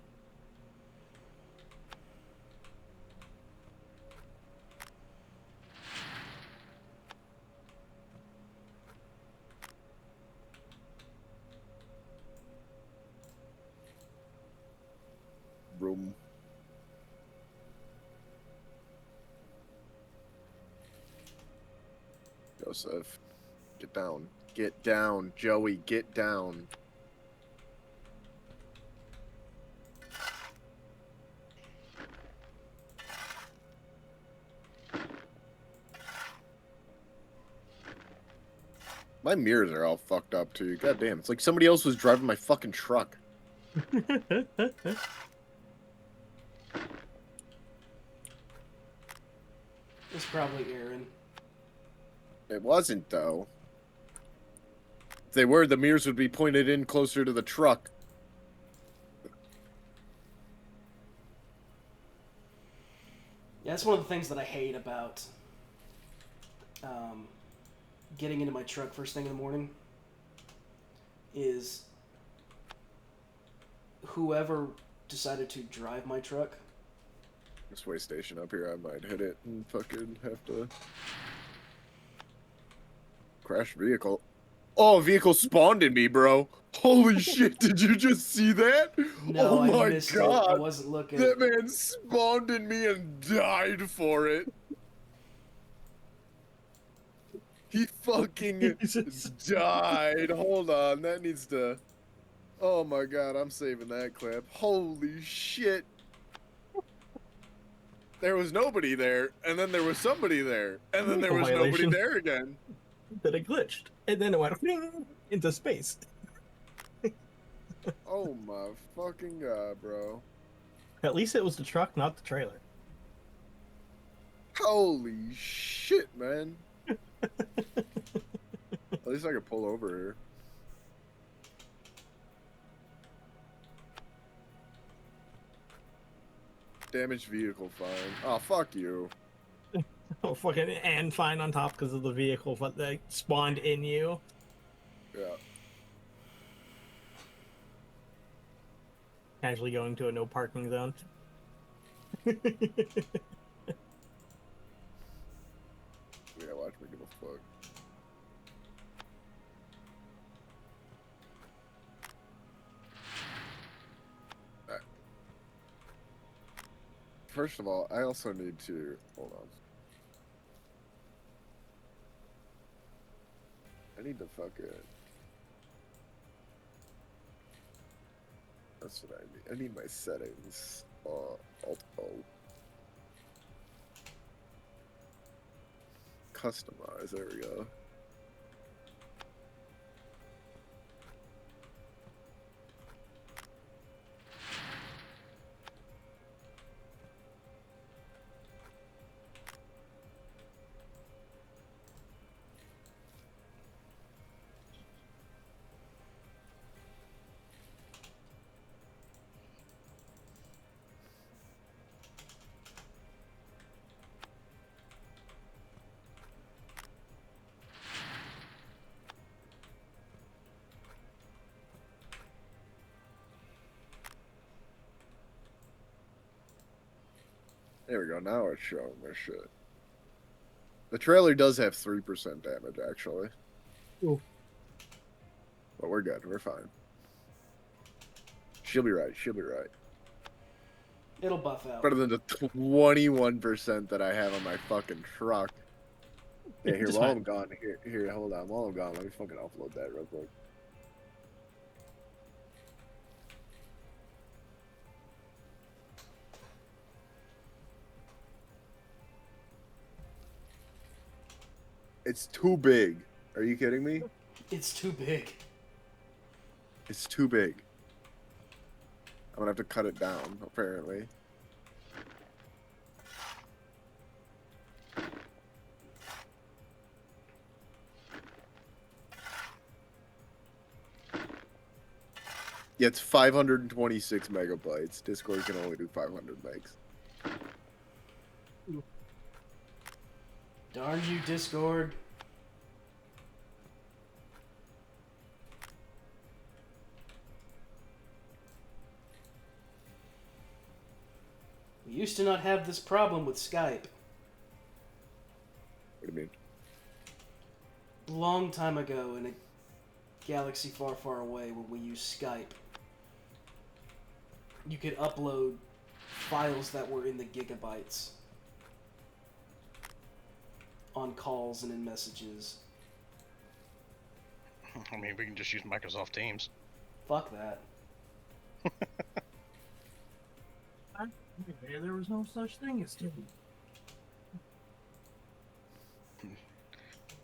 [SPEAKER 5] Room. Joseph, get down. Get down, Joey, get down. My mirrors are all fucked up too. God damn, it's like somebody else was driving my fucking truck.
[SPEAKER 2] It's probably Aaron.
[SPEAKER 5] It wasn't, though. If they were, the mirrors would be pointed in closer to the truck.
[SPEAKER 2] Yeah, that's one of the things that I hate about getting into my truck first thing in the morning is whoever decided to drive my truck.
[SPEAKER 5] This way station up here, I might hit it and fucking have to crash vehicle. Oh, a vehicle spawned in me, bro. Holy shit, did you just see that?
[SPEAKER 2] No,
[SPEAKER 5] Oh
[SPEAKER 2] I
[SPEAKER 5] my
[SPEAKER 2] missed it.
[SPEAKER 5] god.
[SPEAKER 2] I wasn't looking.
[SPEAKER 5] That man spawned in me and died for it. He fucking
[SPEAKER 4] Jesus.
[SPEAKER 5] died. Hold on, that needs to... Oh my god, I'm saving that clip. Holy shit. There was nobody there, and then there was somebody there, and then there was nobody
[SPEAKER 4] Violation.
[SPEAKER 5] there again.
[SPEAKER 4] Then it glitched, and then it went into space.
[SPEAKER 5] Oh my fucking god, bro.
[SPEAKER 4] At least it was the truck, not the trailer.
[SPEAKER 5] Holy shit, man. At least I could pull over here. Damaged vehicle fine. Oh, fuck you.
[SPEAKER 4] Oh, fucking and fine on top because of the vehicle that spawned in you.
[SPEAKER 5] Yeah.
[SPEAKER 4] Casually going to a no parking zone.
[SPEAKER 5] Yeah, watch me give a fuck. Alright. First of all, I also need to... Hold on. I need to fucking... That's what I need. I need my settings. Alt-O. Customize. There we go. There we go. Now it's showing their shit. The trailer does have 3% damage, actually.
[SPEAKER 4] Ooh.
[SPEAKER 5] But we're good. We're fine. She'll be right. She'll be right.
[SPEAKER 2] It'll buff out.
[SPEAKER 5] Better than the 21% that I have on my fucking truck. Yeah, here,
[SPEAKER 4] It's
[SPEAKER 5] while
[SPEAKER 4] fine.
[SPEAKER 5] I'm gone, here, hold on. While I'm gone, let me fucking upload that real quick. It's too big. Are you kidding me?
[SPEAKER 2] It's too big.
[SPEAKER 5] It's too big. I'm gonna have to cut it down, apparently. Yeah, it's 526 megabytes. Discord can only do 500 megs.
[SPEAKER 2] Darn you, Discord. We used to not have this problem with Skype.
[SPEAKER 5] What do you mean?
[SPEAKER 2] Long time ago in a galaxy far, far away when we used Skype, you could upload files that were in the gigabytes on calls and in messages.
[SPEAKER 3] I mean, we can just use Microsoft Teams.
[SPEAKER 2] Fuck that.
[SPEAKER 4] There was no such thing as Teams.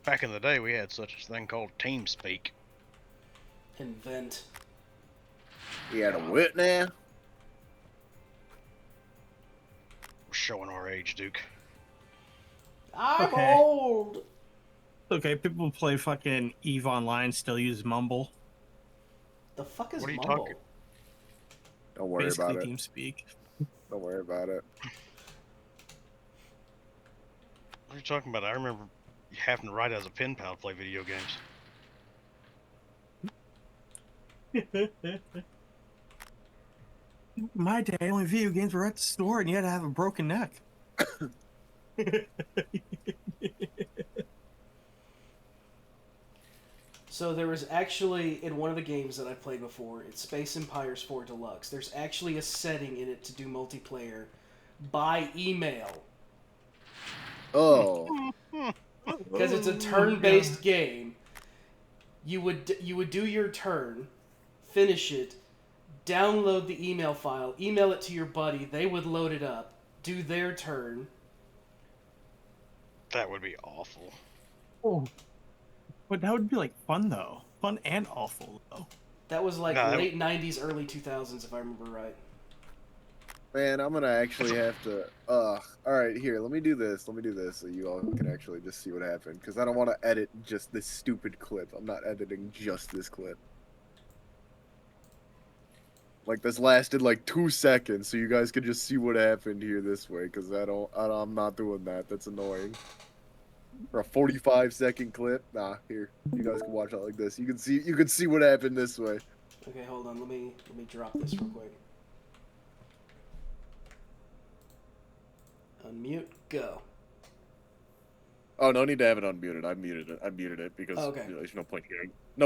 [SPEAKER 3] Back in the day, we had such a thing called TeamSpeak.
[SPEAKER 2] Invent.
[SPEAKER 5] You had a what now?
[SPEAKER 3] We're showing our age, Duke.
[SPEAKER 2] I'm
[SPEAKER 4] Okay.
[SPEAKER 2] old!
[SPEAKER 4] Okay, people who play fucking EVE Online still use Mumble.
[SPEAKER 2] The fuck is
[SPEAKER 3] What are you
[SPEAKER 2] Mumble?
[SPEAKER 3] talking-
[SPEAKER 5] Don't worry
[SPEAKER 4] Basically,
[SPEAKER 5] about it.
[SPEAKER 4] TeamSpeak.
[SPEAKER 5] Don't worry about it.
[SPEAKER 3] What are you talking about? I remember having to write as a pen pal to play video games.
[SPEAKER 4] My day, only video games were at the store, and you had to have a broken neck.
[SPEAKER 2] So there was actually, in one of the games that I played before, it's Space Empires 4 Deluxe, there's actually a setting in it to do multiplayer by email.
[SPEAKER 5] Oh.
[SPEAKER 2] Because it's a turn-based game. You would do your turn, finish it, download the email file, email it to your buddy, they would load it up, do their turn.
[SPEAKER 3] That would be awful.
[SPEAKER 4] Oh. But that would be like fun though. Fun and awful though.
[SPEAKER 2] That was like
[SPEAKER 3] No, that-
[SPEAKER 2] late 90s, early 2000s, if I remember right.
[SPEAKER 5] Man, I'm gonna actually have to. All right, here. Let me do this. So you all can actually just see what happened. Because I don't want to edit just this stupid clip. I'm not editing just this clip. Like this lasted like 2 seconds, so you guys could just see what happened here this way. Because I'm not doing that. That's annoying. For a 45-second clip, nah. Here, you guys can watch it like this. You can see what happened this way.
[SPEAKER 2] Okay, hold on. Let me drop this real quick. Unmute. Go.
[SPEAKER 1] Oh, no need to have it unmuted. I muted it because
[SPEAKER 2] Okay.
[SPEAKER 1] there's no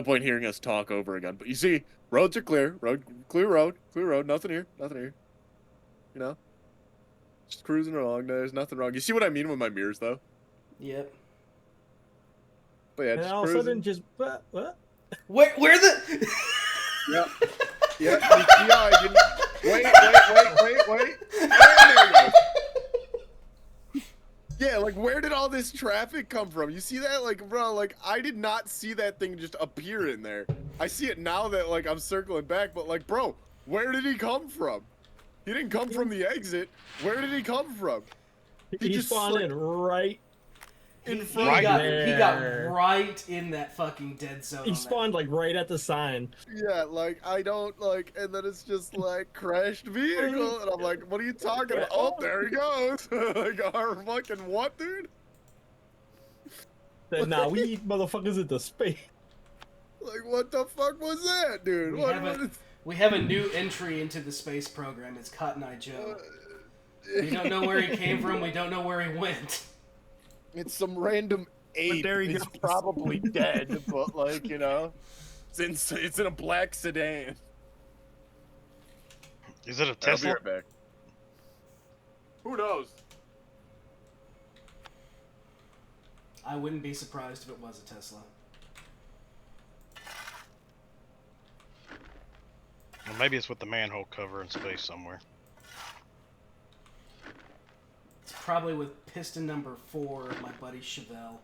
[SPEAKER 1] point hearing us talk over again. But you see, roads are clear. Clear road. Nothing here. You know, just cruising along. There's nothing wrong. You see what I mean with my mirrors, though?
[SPEAKER 2] Yep.
[SPEAKER 1] But yeah,
[SPEAKER 4] And
[SPEAKER 1] just
[SPEAKER 4] all of a
[SPEAKER 1] cruising.
[SPEAKER 4] sudden just what?
[SPEAKER 2] Where the?
[SPEAKER 5] Yeah.
[SPEAKER 1] Yeah, you see how I didn't... Wait. There you go. Yeah, like, where did all this traffic come from? You see that? Like, bro, like, I did not see that thing just appear in there. I see it now that, like, I'm circling back, but, like, bro, where did he come from? He didn't come from the exit. Where did he come from?
[SPEAKER 4] He
[SPEAKER 1] just
[SPEAKER 4] spawned
[SPEAKER 1] slipped
[SPEAKER 4] in right.
[SPEAKER 1] in
[SPEAKER 2] He
[SPEAKER 1] front
[SPEAKER 3] Right
[SPEAKER 2] got
[SPEAKER 1] of me.
[SPEAKER 2] he got
[SPEAKER 4] there.
[SPEAKER 2] right in that fucking dead zone.
[SPEAKER 4] He
[SPEAKER 2] on that.
[SPEAKER 4] spawned like right at the sign.
[SPEAKER 5] Yeah, like, I don't, like, and then it's just, like, crashed vehicle, and I'm like, what are you talking about? Oh, there he goes. Like, our fucking what, dude?
[SPEAKER 4] Said, nah, we eat motherfuckers into space.
[SPEAKER 5] Like, what the fuck was that, dude?
[SPEAKER 2] We have a new entry into the space program. It's Cotton Eye Joe. We don't know where he came from. We don't know where he went.
[SPEAKER 5] It's some random ape.
[SPEAKER 4] there he
[SPEAKER 1] It's
[SPEAKER 4] goes.
[SPEAKER 1] probably dead, but, like, you know, it's in a black sedan.
[SPEAKER 3] Is it a
[SPEAKER 1] I'll be
[SPEAKER 3] Tesla?
[SPEAKER 1] right back. Who knows?
[SPEAKER 2] I wouldn't be surprised if it was a Tesla.
[SPEAKER 3] Or maybe it's with the manhole cover in space somewhere.
[SPEAKER 2] It's probably with piston number 4, my buddy Chevelle.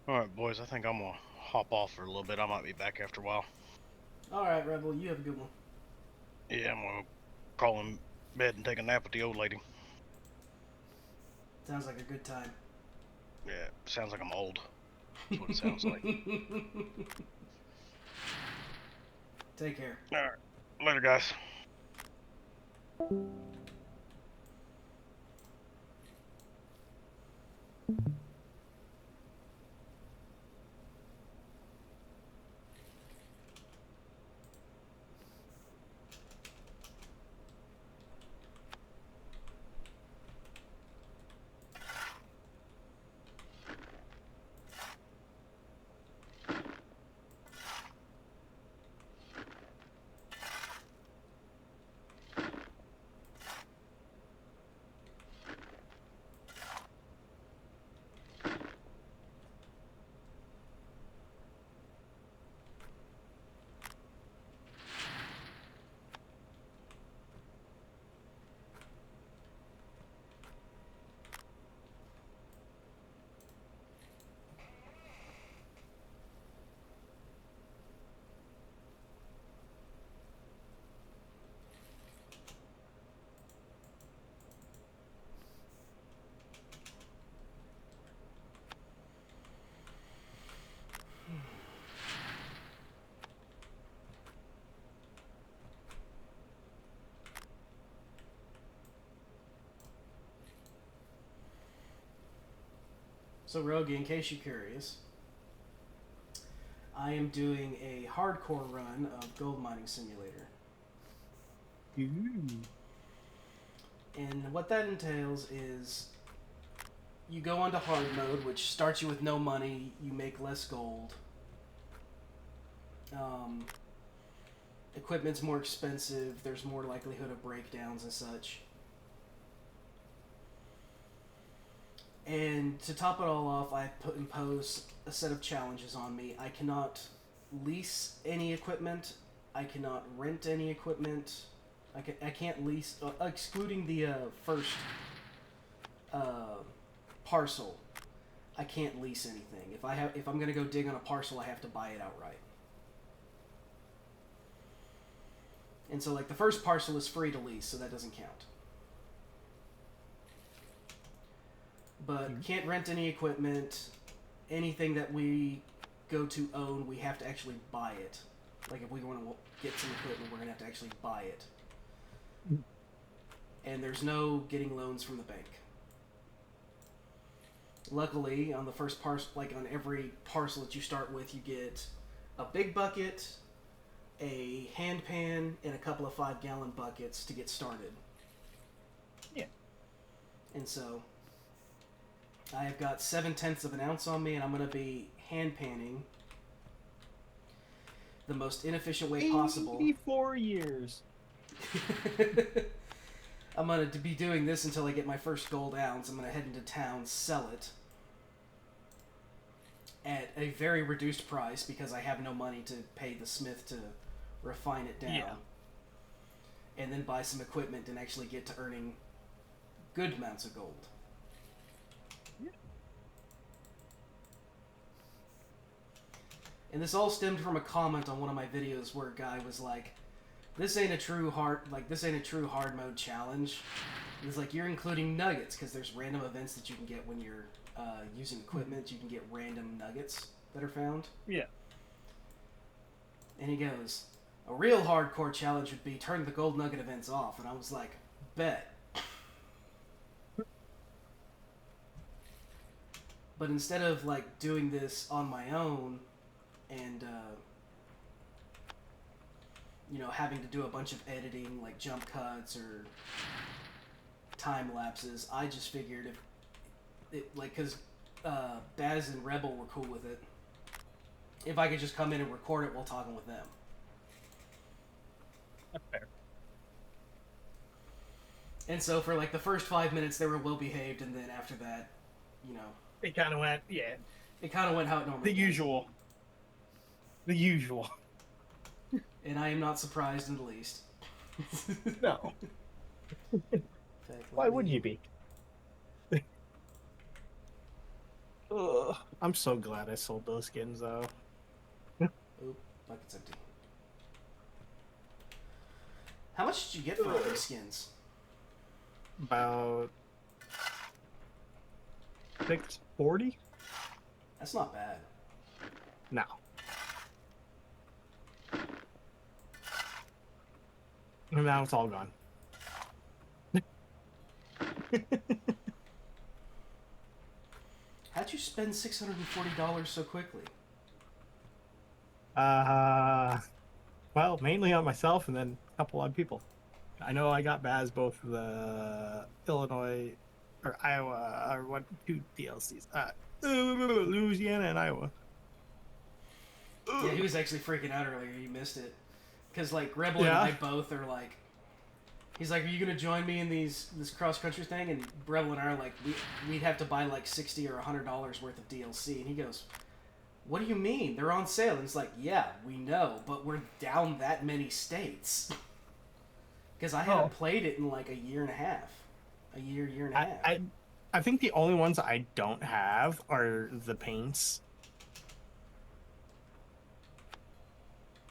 [SPEAKER 3] All right, boys. I think I'm gonna hop off for a little bit. I might be back after a while.
[SPEAKER 2] All right, Rebel, you have a good one.
[SPEAKER 3] Yeah, I'm gonna crawl in bed and take a nap with the old lady.
[SPEAKER 2] Sounds like a good time.
[SPEAKER 3] Yeah, sounds like I'm old. That's what it sounds like.
[SPEAKER 2] Take care.
[SPEAKER 3] All right, later, guys.
[SPEAKER 2] So, Roguey, in case you're curious, I am doing a hardcore run of Gold Mining Simulator.
[SPEAKER 4] Ooh.
[SPEAKER 2] And what that entails is you go onto hard mode, which starts you with no money, you make less gold. Equipment's more expensive, there's more likelihood of breakdowns and such. And to top it all off, I impose a set of challenges on me. I cannot lease any equipment. I cannot rent any equipment. I can't lease, excluding the first parcel. I can't lease anything. If I'm gonna go dig on a parcel, I have to buy it outright. And so, like, the first parcel is free to lease, so that doesn't count. But can't rent any equipment. Anything that we go to own, we have to actually buy it. Like, if we want to get some equipment, we're going to have to actually buy it. And there's no getting loans from the bank. Luckily, on the first parcel, like on every parcel that you start with, you get a big bucket, a hand pan, and a couple of 5-gallon buckets to get started.
[SPEAKER 4] Yeah.
[SPEAKER 2] And so I have got 7/10 of an ounce on me, and I'm going to be hand panning the most inefficient way possible.
[SPEAKER 4] 84 years.
[SPEAKER 2] I'm going to be doing this until I get my first gold ounce. I'm going to head into town, sell it at a very reduced price because I have no money to pay the smith to refine it down.
[SPEAKER 4] Yeah.
[SPEAKER 2] And then buy some equipment and actually get to earning good amounts of gold. And this all stemmed from a comment on one of my videos where a guy was like, this ain't a true hard mode challenge. It's like, you're including nuggets because there's random events that you can get when you're using equipment. You can get random nuggets that are found.
[SPEAKER 4] Yeah.
[SPEAKER 2] And he goes, a real hardcore challenge would be turn the gold nugget events off. And I was like, bet. But instead of like doing this on my own and having to do a bunch of editing, like jump cuts or time lapses, I just figured because Bazz and Rebel were cool with it, if I could just come in and record it while talking with them.
[SPEAKER 4] That's fair.
[SPEAKER 2] And so for like the first 5 minutes, they were well behaved, and then after that,
[SPEAKER 4] It kind of went, yeah.
[SPEAKER 2] it kind of went how it normally
[SPEAKER 4] The
[SPEAKER 2] does.
[SPEAKER 4] usual. The usual.
[SPEAKER 2] And I am not surprised in the least.
[SPEAKER 4] No.
[SPEAKER 2] In fact,
[SPEAKER 4] Why would you be? Ugh, I'm so glad I sold those skins though.
[SPEAKER 2] Oop, bucket's empty. How much did you get for all these skins?
[SPEAKER 4] About 640?
[SPEAKER 2] That's not bad.
[SPEAKER 4] No. And now it's all gone.
[SPEAKER 2] How'd you spend $640 so quickly?
[SPEAKER 4] Well, mainly on myself and then a couple other people. I know I got Bazz both the Illinois or Iowa or what 2 DLCs. Louisiana and Iowa.
[SPEAKER 2] Yeah, he was actually freaking out earlier. He missed it. Because, like, Rebel and I both are like... He's like, are you going to join me in this cross-country thing? And Rebel and I are like, we'd have to buy, like, $60 or $100 worth of DLC. And he goes, what do you mean? They're on sale. And it's like, yeah, we know, but we're down that many states. Because I haven't played it in, like, a year and a half. A year and a half.
[SPEAKER 4] I think the only ones I don't have are the paints.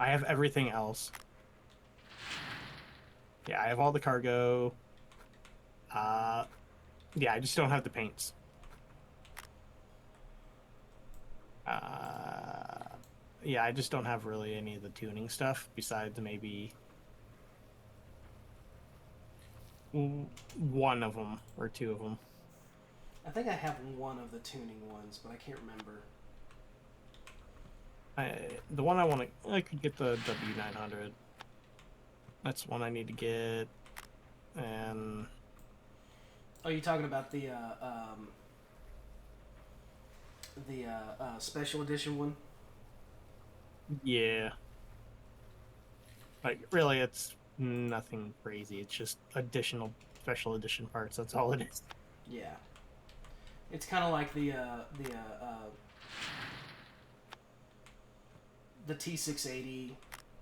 [SPEAKER 4] I have everything else. Yeah, I have all the cargo. Yeah, I just don't have the paints. Yeah, I just don't have really any of the tuning stuff besides maybe one of them or 2 of them.
[SPEAKER 2] I think I have one of the tuning ones, but I can't remember.
[SPEAKER 4] The one I could get the W900. That's one I need to get. And
[SPEAKER 2] Oh, you talking about the special edition one?
[SPEAKER 4] yeah. Like, really, it's nothing crazy. It's just additional special edition parts. That's all it is.
[SPEAKER 2] Yeah. It's kind of like the T680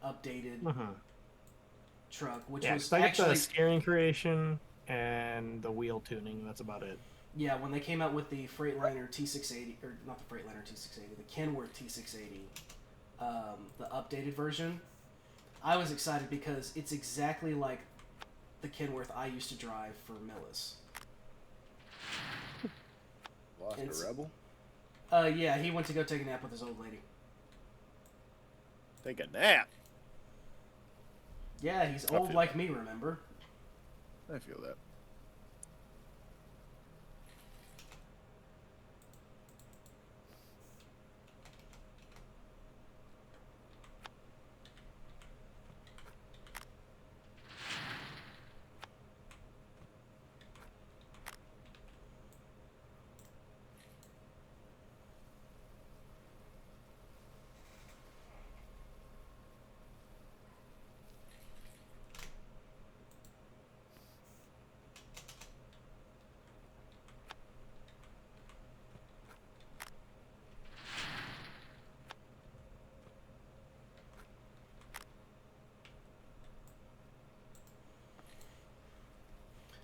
[SPEAKER 2] updated truck, which was
[SPEAKER 4] I got
[SPEAKER 2] actually
[SPEAKER 4] the steering creation and the wheel tuning. That's about it.
[SPEAKER 2] Yeah, when they came out with the Freightliner T680, or not the Freightliner T680, the Kenworth T680, the updated version, I was excited because it's exactly like the Kenworth I used to drive for Millis.
[SPEAKER 5] Lost a rebel?
[SPEAKER 2] Yeah, he went to go take a nap with his old lady.
[SPEAKER 5] Take a nap.
[SPEAKER 2] Yeah, he's old like me, remember?
[SPEAKER 5] I feel that.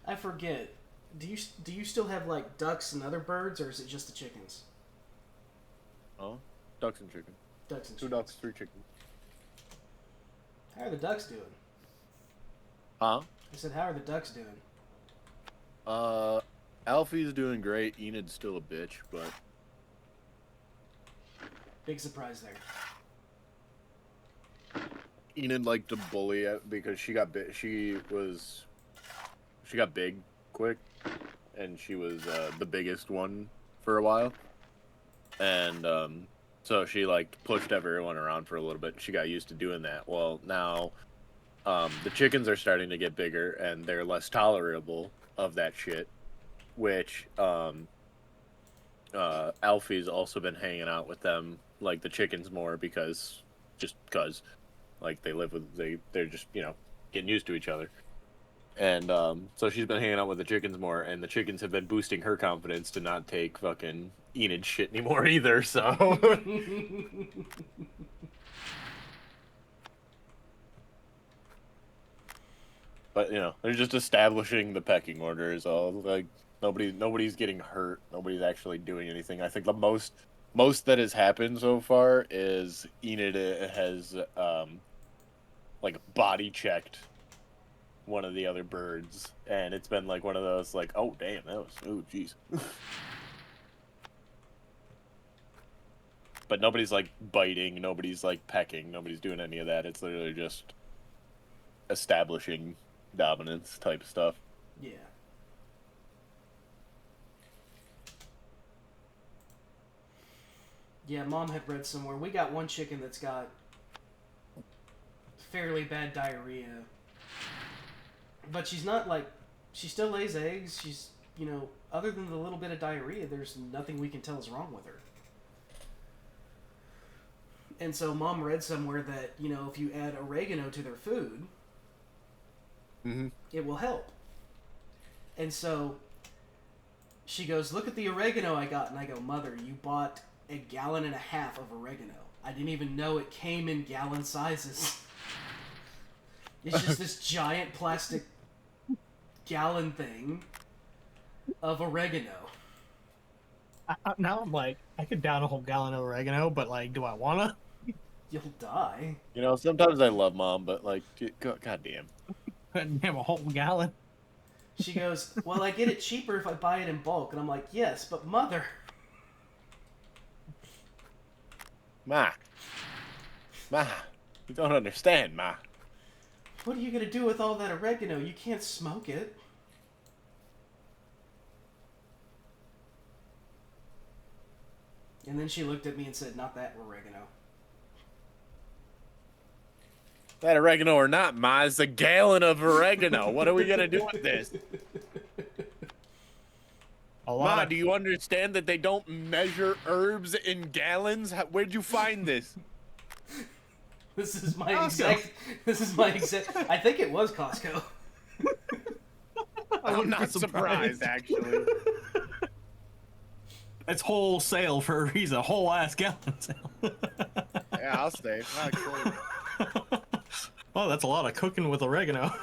[SPEAKER 2] I forget. Do you still have like ducks and other birds, or is it just the chickens?
[SPEAKER 5] Oh, ducks and chicken.
[SPEAKER 2] Ducks and
[SPEAKER 5] 2
[SPEAKER 2] chickens.
[SPEAKER 5] ducks, 3 chickens.
[SPEAKER 2] How are the ducks doing?
[SPEAKER 5] Huh?
[SPEAKER 2] I said, how are the ducks doing?
[SPEAKER 5] Alfie's doing great. Enid's still a bitch, but
[SPEAKER 2] Big surprise there.
[SPEAKER 5] Enid liked to bully it because she got bit. She got big quick, and she was the biggest one for a while, and so she like pushed everyone around for a little bit. She got used to doing that. Well, now the chickens are starting to get bigger, and they're less tolerable of that shit, which Alfie's also been hanging out with them, like the chickens, more because like they live with they're just getting used to each other. And so she's been hanging out with the chickens more, and the chickens have been boosting her confidence to not take fucking Enid shit anymore either, so. But, they're just establishing the pecking order is all. Like,
[SPEAKER 1] Nobody's getting hurt. Nobody's actually doing anything. I think the most that has happened so far is Enid has like body checked one of the other birds, and it's been like one of those like, oh damn, that was, oh jeez. But nobody's like biting, nobody's like pecking, nobody's doing any of that. It's literally just establishing dominance type stuff.
[SPEAKER 2] Yeah. Yeah, Mom had read somewhere. We got one chicken that's got fairly bad diarrhea. But she's not like... She still lays eggs. She's, you know, other than the little bit of diarrhea, there's nothing we can tell is wrong with her. And so Mom read somewhere that, you know, if you add oregano to their food, it will help. And so she goes, look at the oregano I got. And I go, Mother, you bought 1.5 gallons of oregano. I didn't even know it came in gallon sizes. It's just this giant plastic gallon thing of oregano.
[SPEAKER 4] Now I'm like, I could down a whole gallon of oregano, but like, do I wanna?
[SPEAKER 2] You'll die.
[SPEAKER 1] You know, sometimes I love Mom, but like, goddamn.
[SPEAKER 4] Damn, a whole gallon.
[SPEAKER 2] She goes, well, I get it cheaper if I buy it in bulk. And I'm like, yes, but Mother.
[SPEAKER 1] Ma, you don't understand, Ma.
[SPEAKER 2] What are you going to do with all that oregano? You can't smoke it. And then she looked at me and said, not that oregano.
[SPEAKER 1] That oregano or not, Ma, it's 1 gallon of oregano. What are we going to do with this? Ma, do you understand that they don't measure herbs in gallons? Where'd you find this?
[SPEAKER 2] This is my exact... I think it was Costco.
[SPEAKER 1] I'm not surprised, actually.
[SPEAKER 4] It's wholesale for a reason. Whole ass gallon sale.
[SPEAKER 1] Yeah, I'll stay. Actually.
[SPEAKER 4] Oh, that's a lot of cooking with oregano.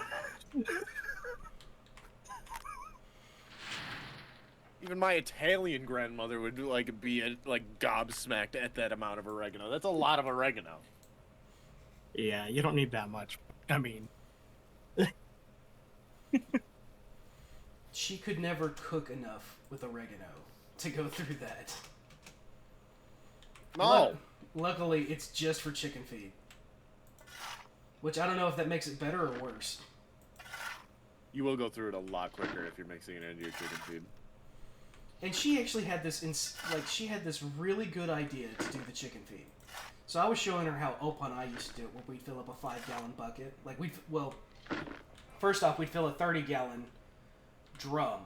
[SPEAKER 1] Even my Italian grandmother would like be like gobsmacked at that amount of oregano. That's a lot of oregano.
[SPEAKER 4] Yeah, you don't need that much. I mean,
[SPEAKER 2] She could never cook enough with oregano to go through that.
[SPEAKER 1] No.
[SPEAKER 2] Luckily, it's just for chicken feed. Which I don't know if that makes it better or worse.
[SPEAKER 1] You will go through it a lot quicker if you're mixing it into your chicken feed.
[SPEAKER 2] And she actually had this, she had this really good idea to do the chicken feed. So I was showing her how Opa and I used to do it, where we'd fill up a 5-gallon bucket. Like, first off, we'd fill a 30-gallon drum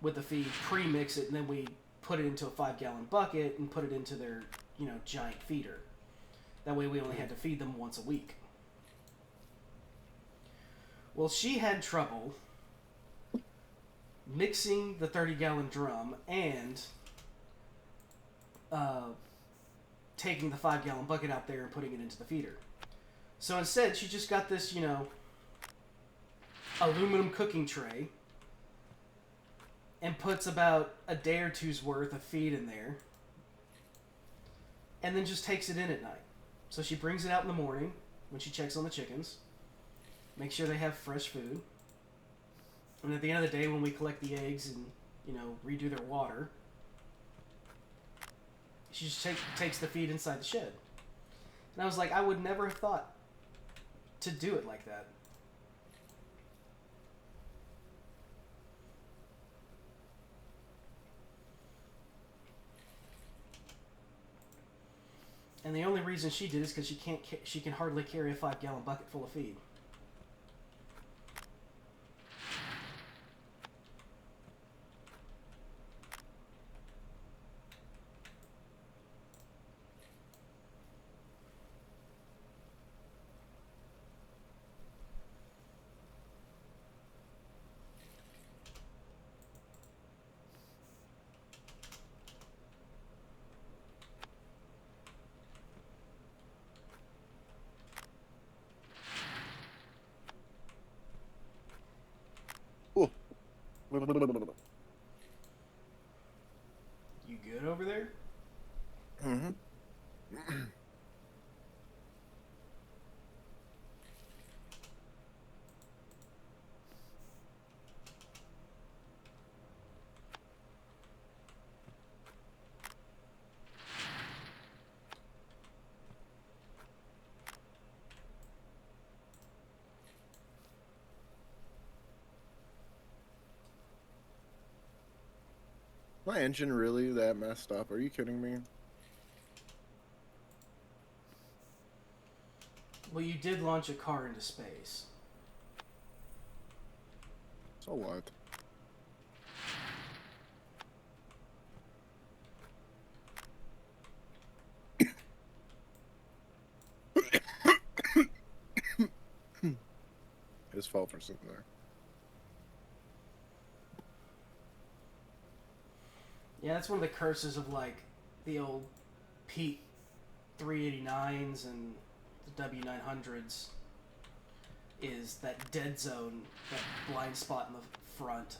[SPEAKER 2] with the feed, pre-mix it, and then we put it into a 5-gallon bucket and put it into their, you know, giant feeder. That way we only had to feed them once a week. Well, she had trouble mixing the 30-gallon drum and taking the 5-gallon bucket out there and putting it into the feeder. So instead, she just got this, you know, aluminum cooking tray and puts about a day or two's worth of feed in there and then just takes it in at night. So she brings it out in the morning when she checks on the chickens, makes sure they have fresh food, and at the end of the day when we collect the eggs and, you know, redo their water, she just takes the feed inside the shed. And I was like, I would never have thought to do it like that. And the only reason she did is because she can hardly carry a 5-gallon bucket full of feed.
[SPEAKER 5] Mm-hmm. My engine really that messed up? Are you kidding me?
[SPEAKER 2] Well, you did launch a car into space.
[SPEAKER 5] So what? His fault for sitting there.
[SPEAKER 2] Yeah, that's one of the curses of like the old Pete 389s and the W900s is that dead zone, that blind spot in the front.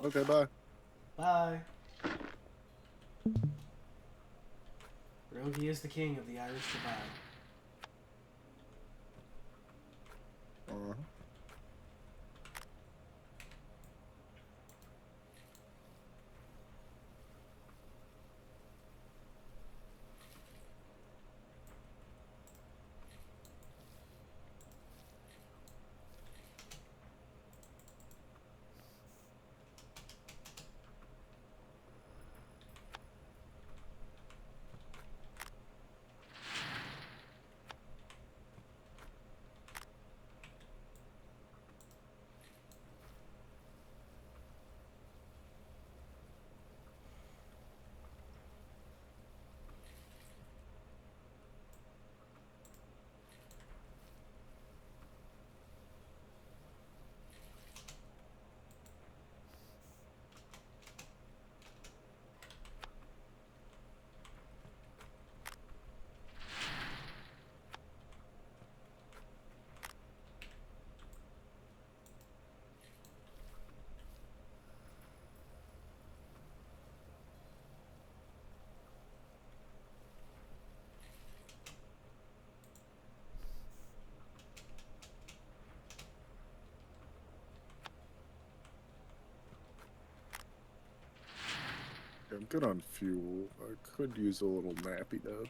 [SPEAKER 5] Okay, bye.
[SPEAKER 2] Bye. Roguey is the king of the Irish Divide.
[SPEAKER 5] Uh-huh. I'm good on fuel. I could use a little nappy though.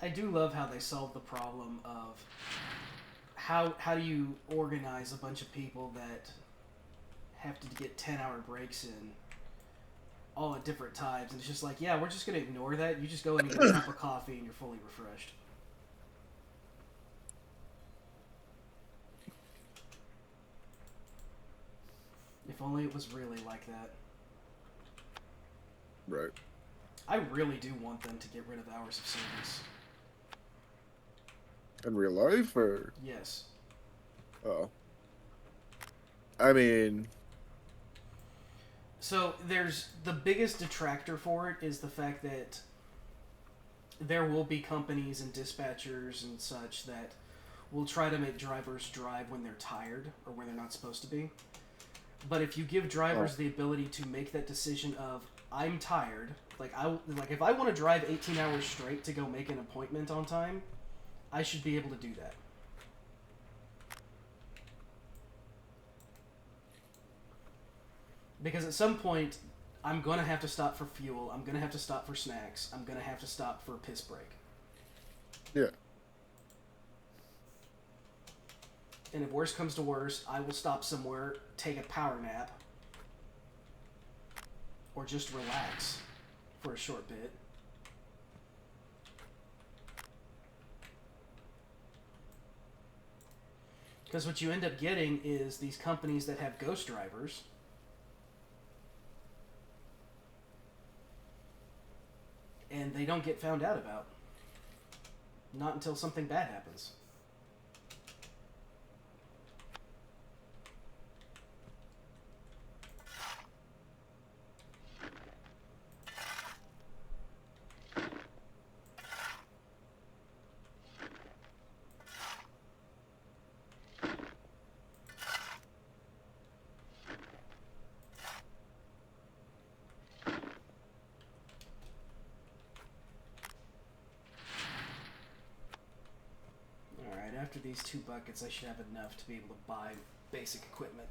[SPEAKER 2] I do love how they solve the problem of how do you organize a bunch of people that have to get 10-hour breaks in all at different times, and it's just like, yeah, we're just gonna ignore that. You just go in and get a cup of coffee and you're fully refreshed. If only it was really like that.
[SPEAKER 5] Right.
[SPEAKER 2] I really do want them to get rid of hours of service.
[SPEAKER 5] In real life, or
[SPEAKER 2] Yes.
[SPEAKER 5] oh, I mean,
[SPEAKER 2] So there's the biggest detractor for it is the fact that there will be companies and dispatchers and such that will try to make drivers drive when they're tired or when they're not supposed to be. But if you give drivers the ability to make that decision of I'm tired, like if I want to drive 18 hours straight to go make an appointment on time, I should be able to do that. Because at some point, I'm going to have to stop for fuel, I'm going to have to stop for snacks, I'm going to have to stop for a piss break.
[SPEAKER 5] yeah.
[SPEAKER 2] And if worse comes to worse, I will stop somewhere, take a power nap, or just relax for a short bit. Because what you end up getting is these companies that have ghost drivers. And they don't get found out about. Not until something bad happens. Alright, after these 2 buckets, I should have enough to be able to buy basic equipment.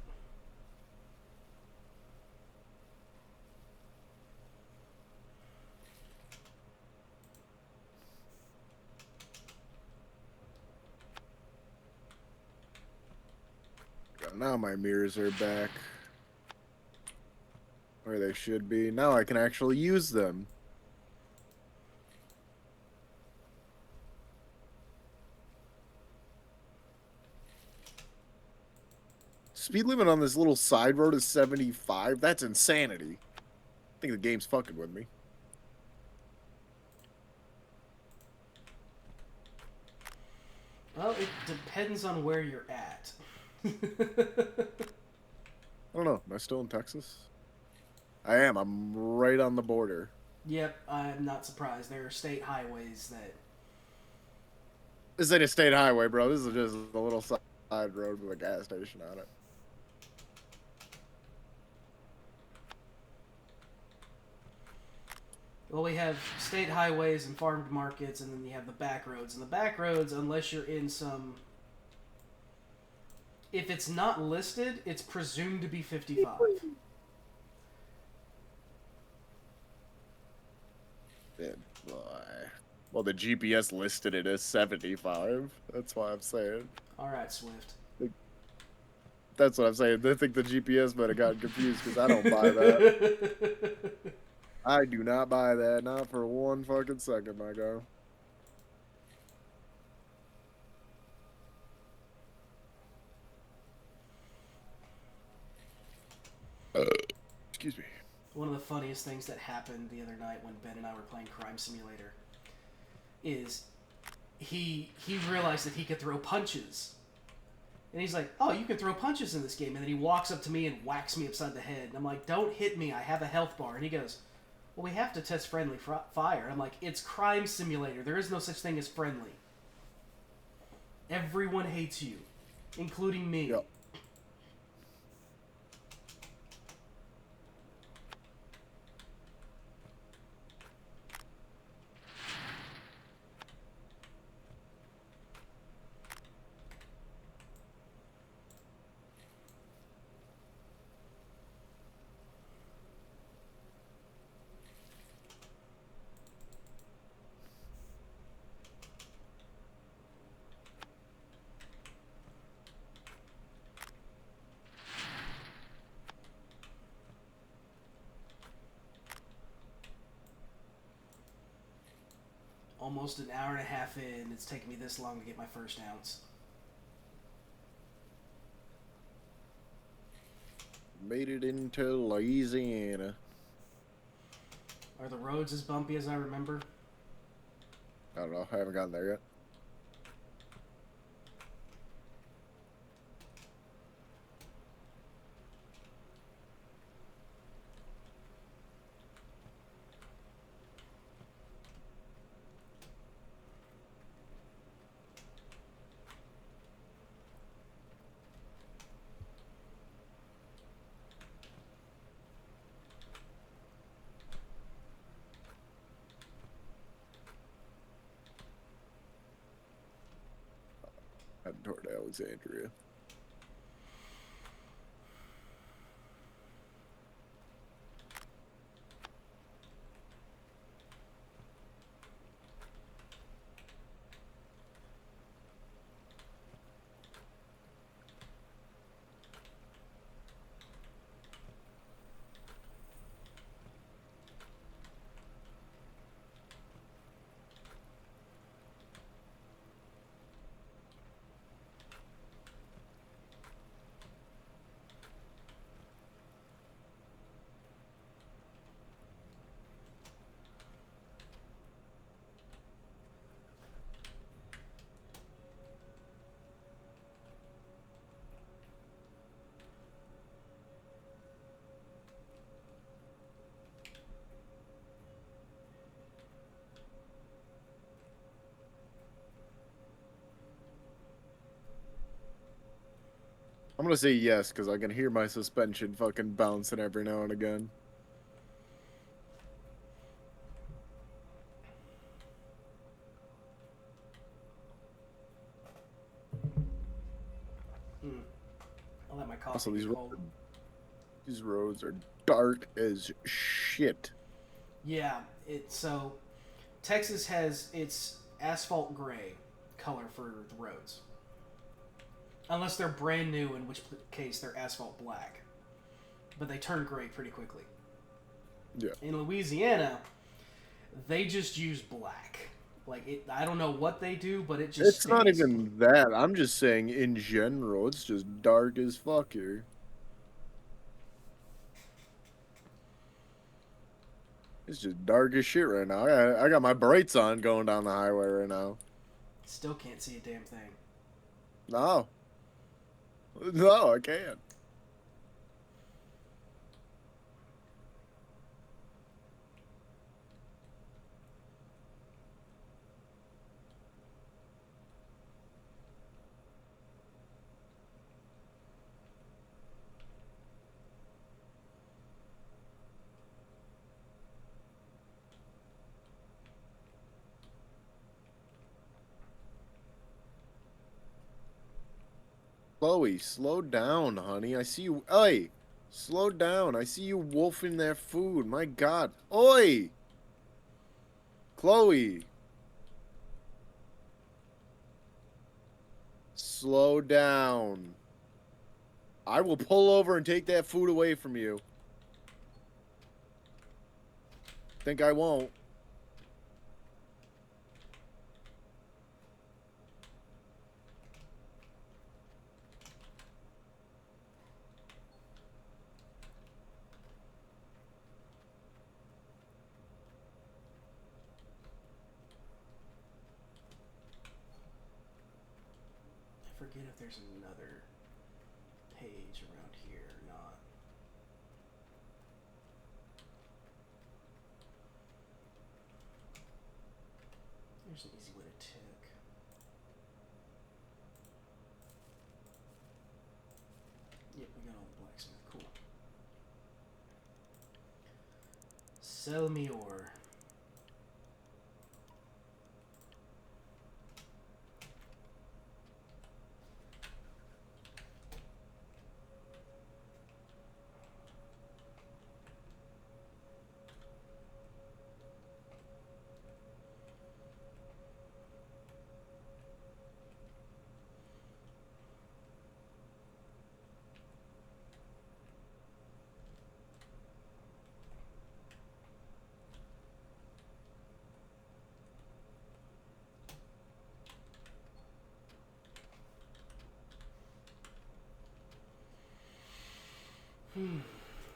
[SPEAKER 5] Now my mirrors are back where they should be. Now I can actually use them. Speed limit on this little side road is 75. That's insanity. I think the game's fucking with me.
[SPEAKER 2] Well, it depends on where you're at.
[SPEAKER 5] I don't know. Am I still in Texas? I am. I'm right on the border.
[SPEAKER 2] Yep, I'm not surprised. There are state highways that.
[SPEAKER 5] This ain't a state highway, bro. This is just a little side road with a gas station on it.
[SPEAKER 2] Well, we have state highways and farmed markets, and then you have the back roads. And the back roads, unless you're in some. If it's not listed, it's presumed to be 55.
[SPEAKER 5] Boy. Well, the GPS listed it as 75. That's why I'm saying.
[SPEAKER 2] Alright, Swift.
[SPEAKER 5] That's what I'm saying. They think the GPS might have gotten confused because I don't buy that. I do not buy that. Not for one fucking second, my guy. Excuse me.
[SPEAKER 2] One of the funniest things that happened the other night when Ben and I were playing Crime Simulator is he realized that he could throw punches. And he's like, oh, you can throw punches in this game. And then he walks up to me and whacks me upside the head. And I'm like, don't hit me. I have a health bar. And he goes, well, we have to test friendly fire. I'm like, it's Crime Simulator. There is no such thing as friendly. Everyone hates you, including me.
[SPEAKER 5] Yep.
[SPEAKER 2] Almost an hour and a half in, it's taken me this long to get my first ounce.
[SPEAKER 5] Made it into Louisiana.
[SPEAKER 2] Are the roads as bumpy as I remember?
[SPEAKER 5] I don't know. I haven't gotten there yet. Heading toward Alexandria. I'm gonna say yes, because I can hear my suspension fucking bouncing every now and again.
[SPEAKER 2] I'll let my coffee
[SPEAKER 5] Also,
[SPEAKER 2] get cold.
[SPEAKER 5] these roads are dark as shit.
[SPEAKER 2] Yeah, so Texas has its asphalt gray color for the roads. Unless they're brand new, in which case they're asphalt black. But they turn gray pretty quickly.
[SPEAKER 5] Yeah.
[SPEAKER 2] In Louisiana, they just use black. Like, I don't know what they do, but it just
[SPEAKER 5] It's not
[SPEAKER 2] stays.
[SPEAKER 5] even that. I'm just saying in general, it's just dark as fuck here. It's just dark as shit right now. I got my brights on going down the highway right now.
[SPEAKER 2] Still can't see a damn thing.
[SPEAKER 5] No. No, I can't. Chloe, slow down, honey. I see you. Oi! Slow down. I see you wolfing that food. My God. Oi! Chloe. Slow down. I will pull over and take that food away from you. Think I won't.
[SPEAKER 2] I forget if there's another page around here or not. There's an easy way to tick. Yep, we got all the blacksmith. Cool. Sell me ore.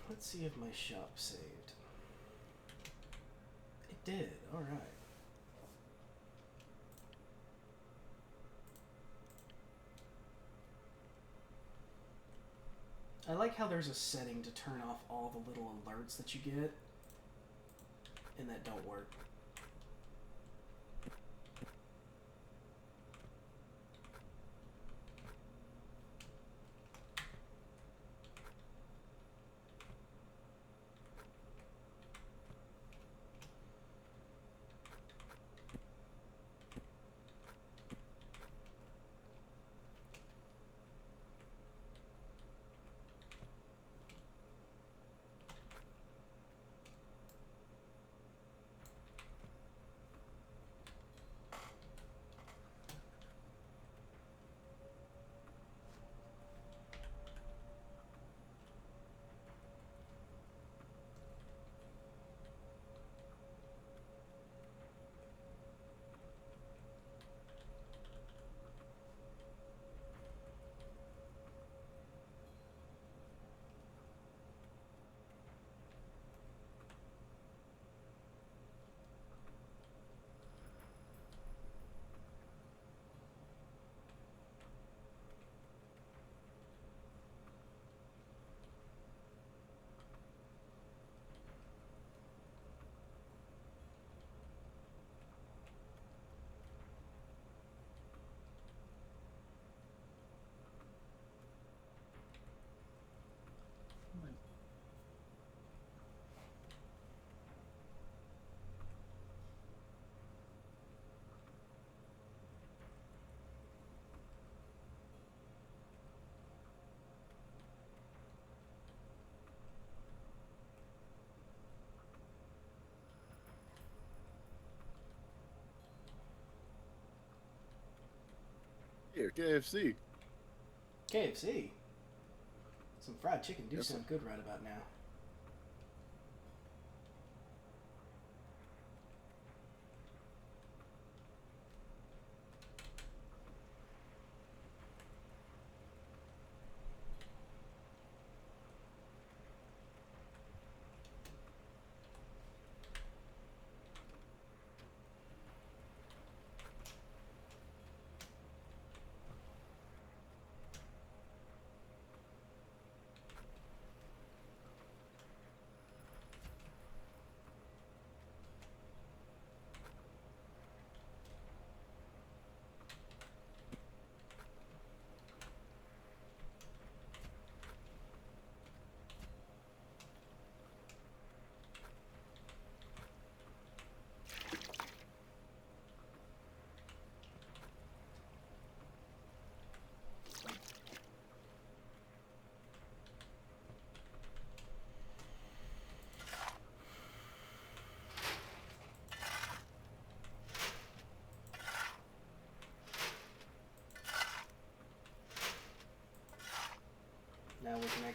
[SPEAKER 2] Let's see if my shop saved. It did. All right. I like how there's a setting to turn off all the little alerts that you get, and that don't work.
[SPEAKER 5] Here, KFC.
[SPEAKER 2] KFC. Some fried chicken do
[SPEAKER 5] Yes,
[SPEAKER 2] sound good right about now.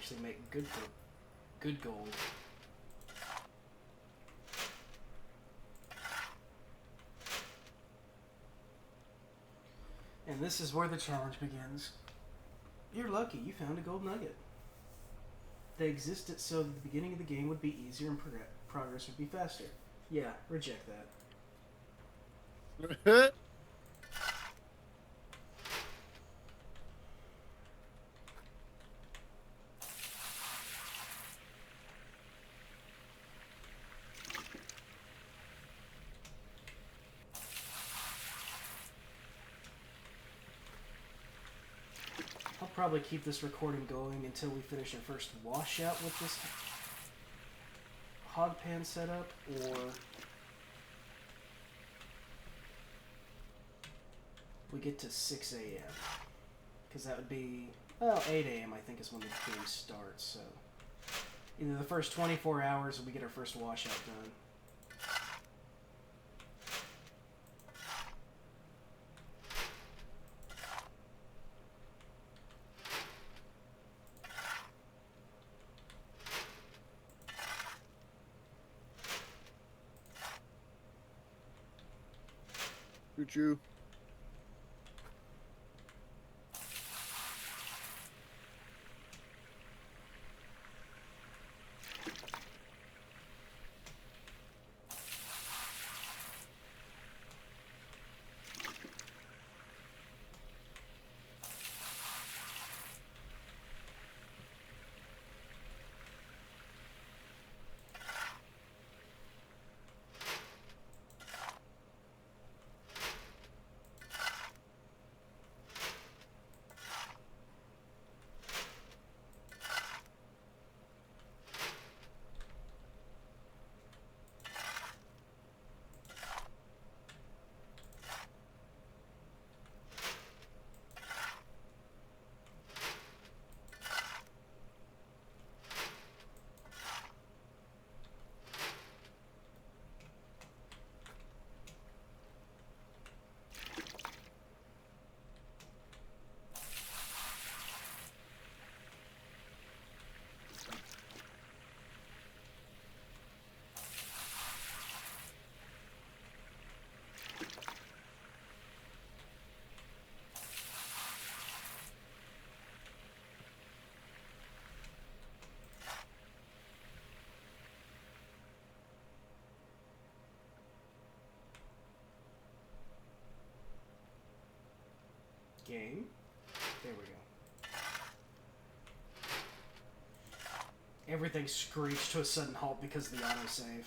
[SPEAKER 2] actually make good gold. And this is where the challenge begins. You're lucky you found a gold nugget. They existed so that the beginning of the game would be easier and progress would be faster. Yeah, reject that. I'll probably keep this recording going until we finish our first washout with this hog pan setup, or we get to 6 a.m. Because that would be, well, 8 a.m. I think is when the game starts, so either the first 24 hours or we get our first washout done.
[SPEAKER 5] Choo-choo.
[SPEAKER 2] Game. There we go. Everything screeched to a sudden halt because of the autosave.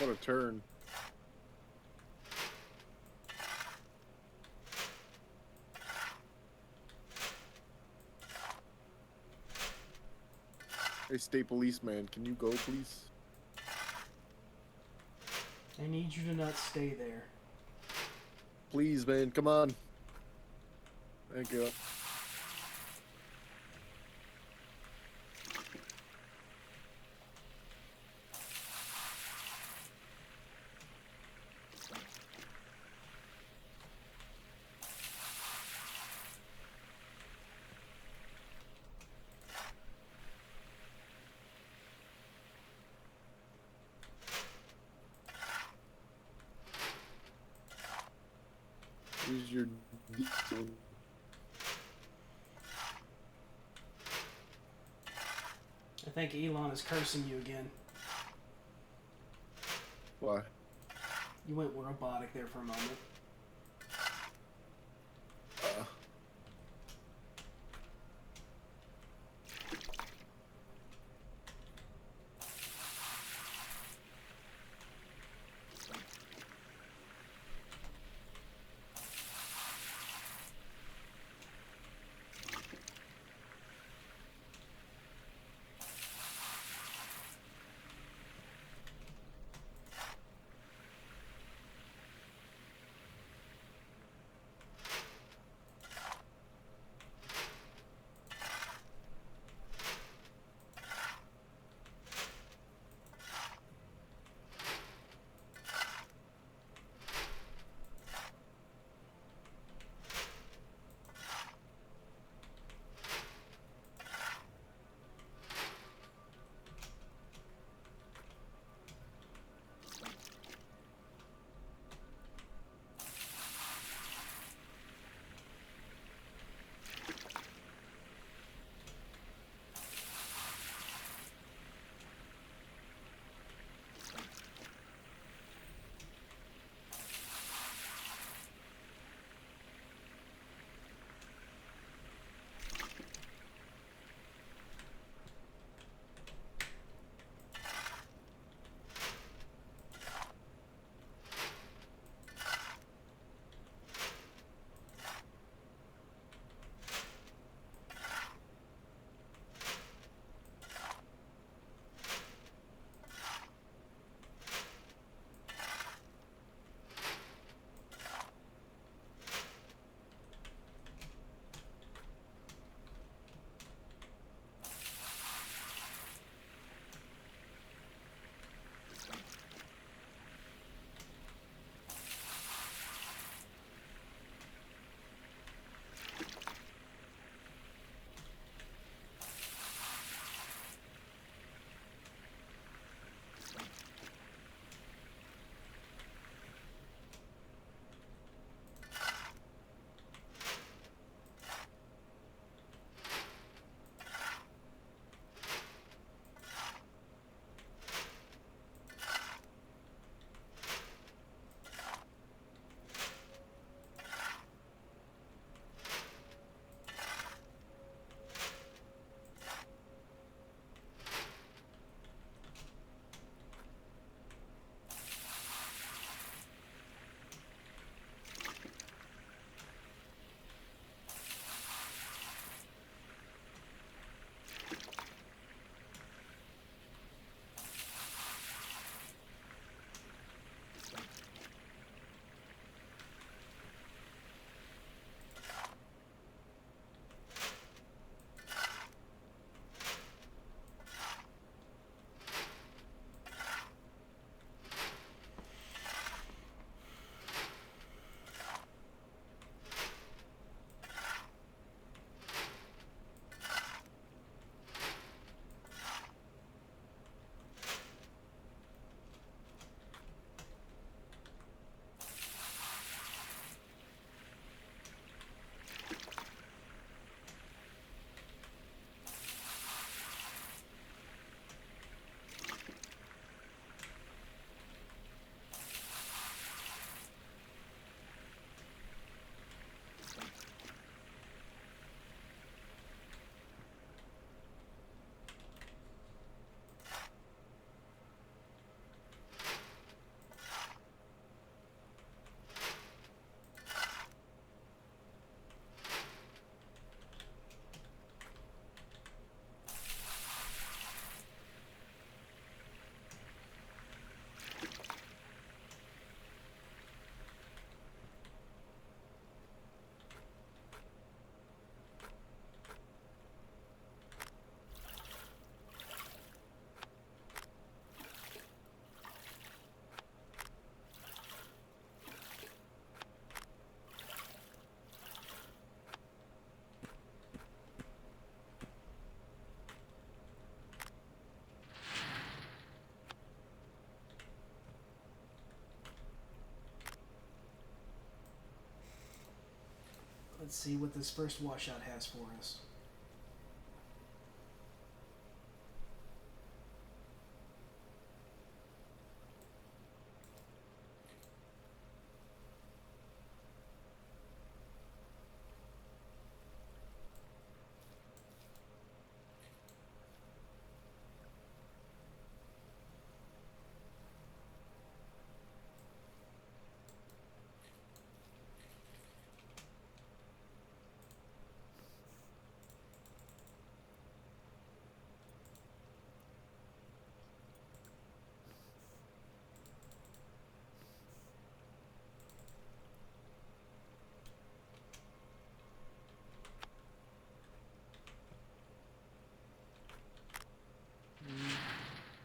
[SPEAKER 5] What a turn. Hey, state policeman, can you go, please?
[SPEAKER 2] I need you to not stay there.
[SPEAKER 5] Please, man, come on. Thank you. Here's your
[SPEAKER 2] I think Elon is cursing you again.
[SPEAKER 5] Why?
[SPEAKER 2] You went robotic there for a moment. Let's see what this first washout has for us.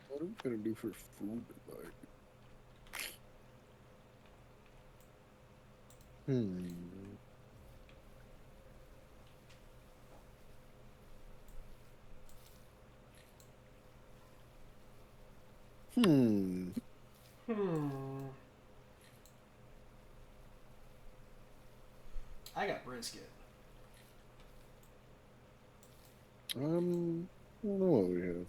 [SPEAKER 5] What are we gonna do for food tonight? Hmm. Hmm.
[SPEAKER 2] I got brisket.
[SPEAKER 5] I don't know what we have.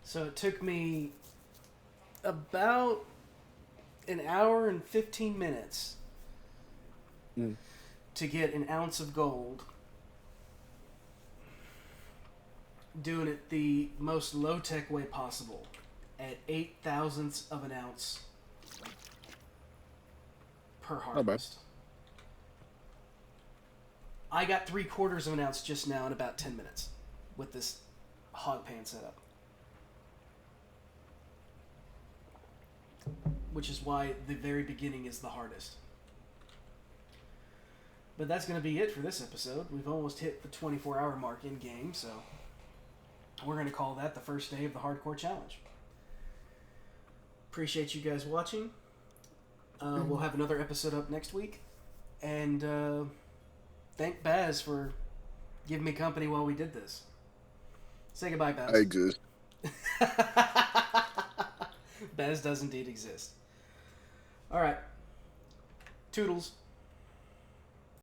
[SPEAKER 2] So it took me about an hour and 15 minutes
[SPEAKER 5] Mm.
[SPEAKER 2] to get an ounce of gold. Doing it the most low-tech way possible at 0.008 of an ounce per
[SPEAKER 5] bad.
[SPEAKER 2] harvest. I got 3/4 of an ounce just now in about 10 minutes with this hog pan setup. Which is why the very beginning is the hardest. But that's going to be it for this episode. We've almost hit the 24-hour mark in game, so we're going to call that the first day of the Hardcore Challenge. Appreciate you guys watching. We'll have another episode up next week. And thank Bazz for giving me company while we did this. Say goodbye, Bazz.
[SPEAKER 5] I exist.
[SPEAKER 2] Bazz does indeed exist. All right. Toodles.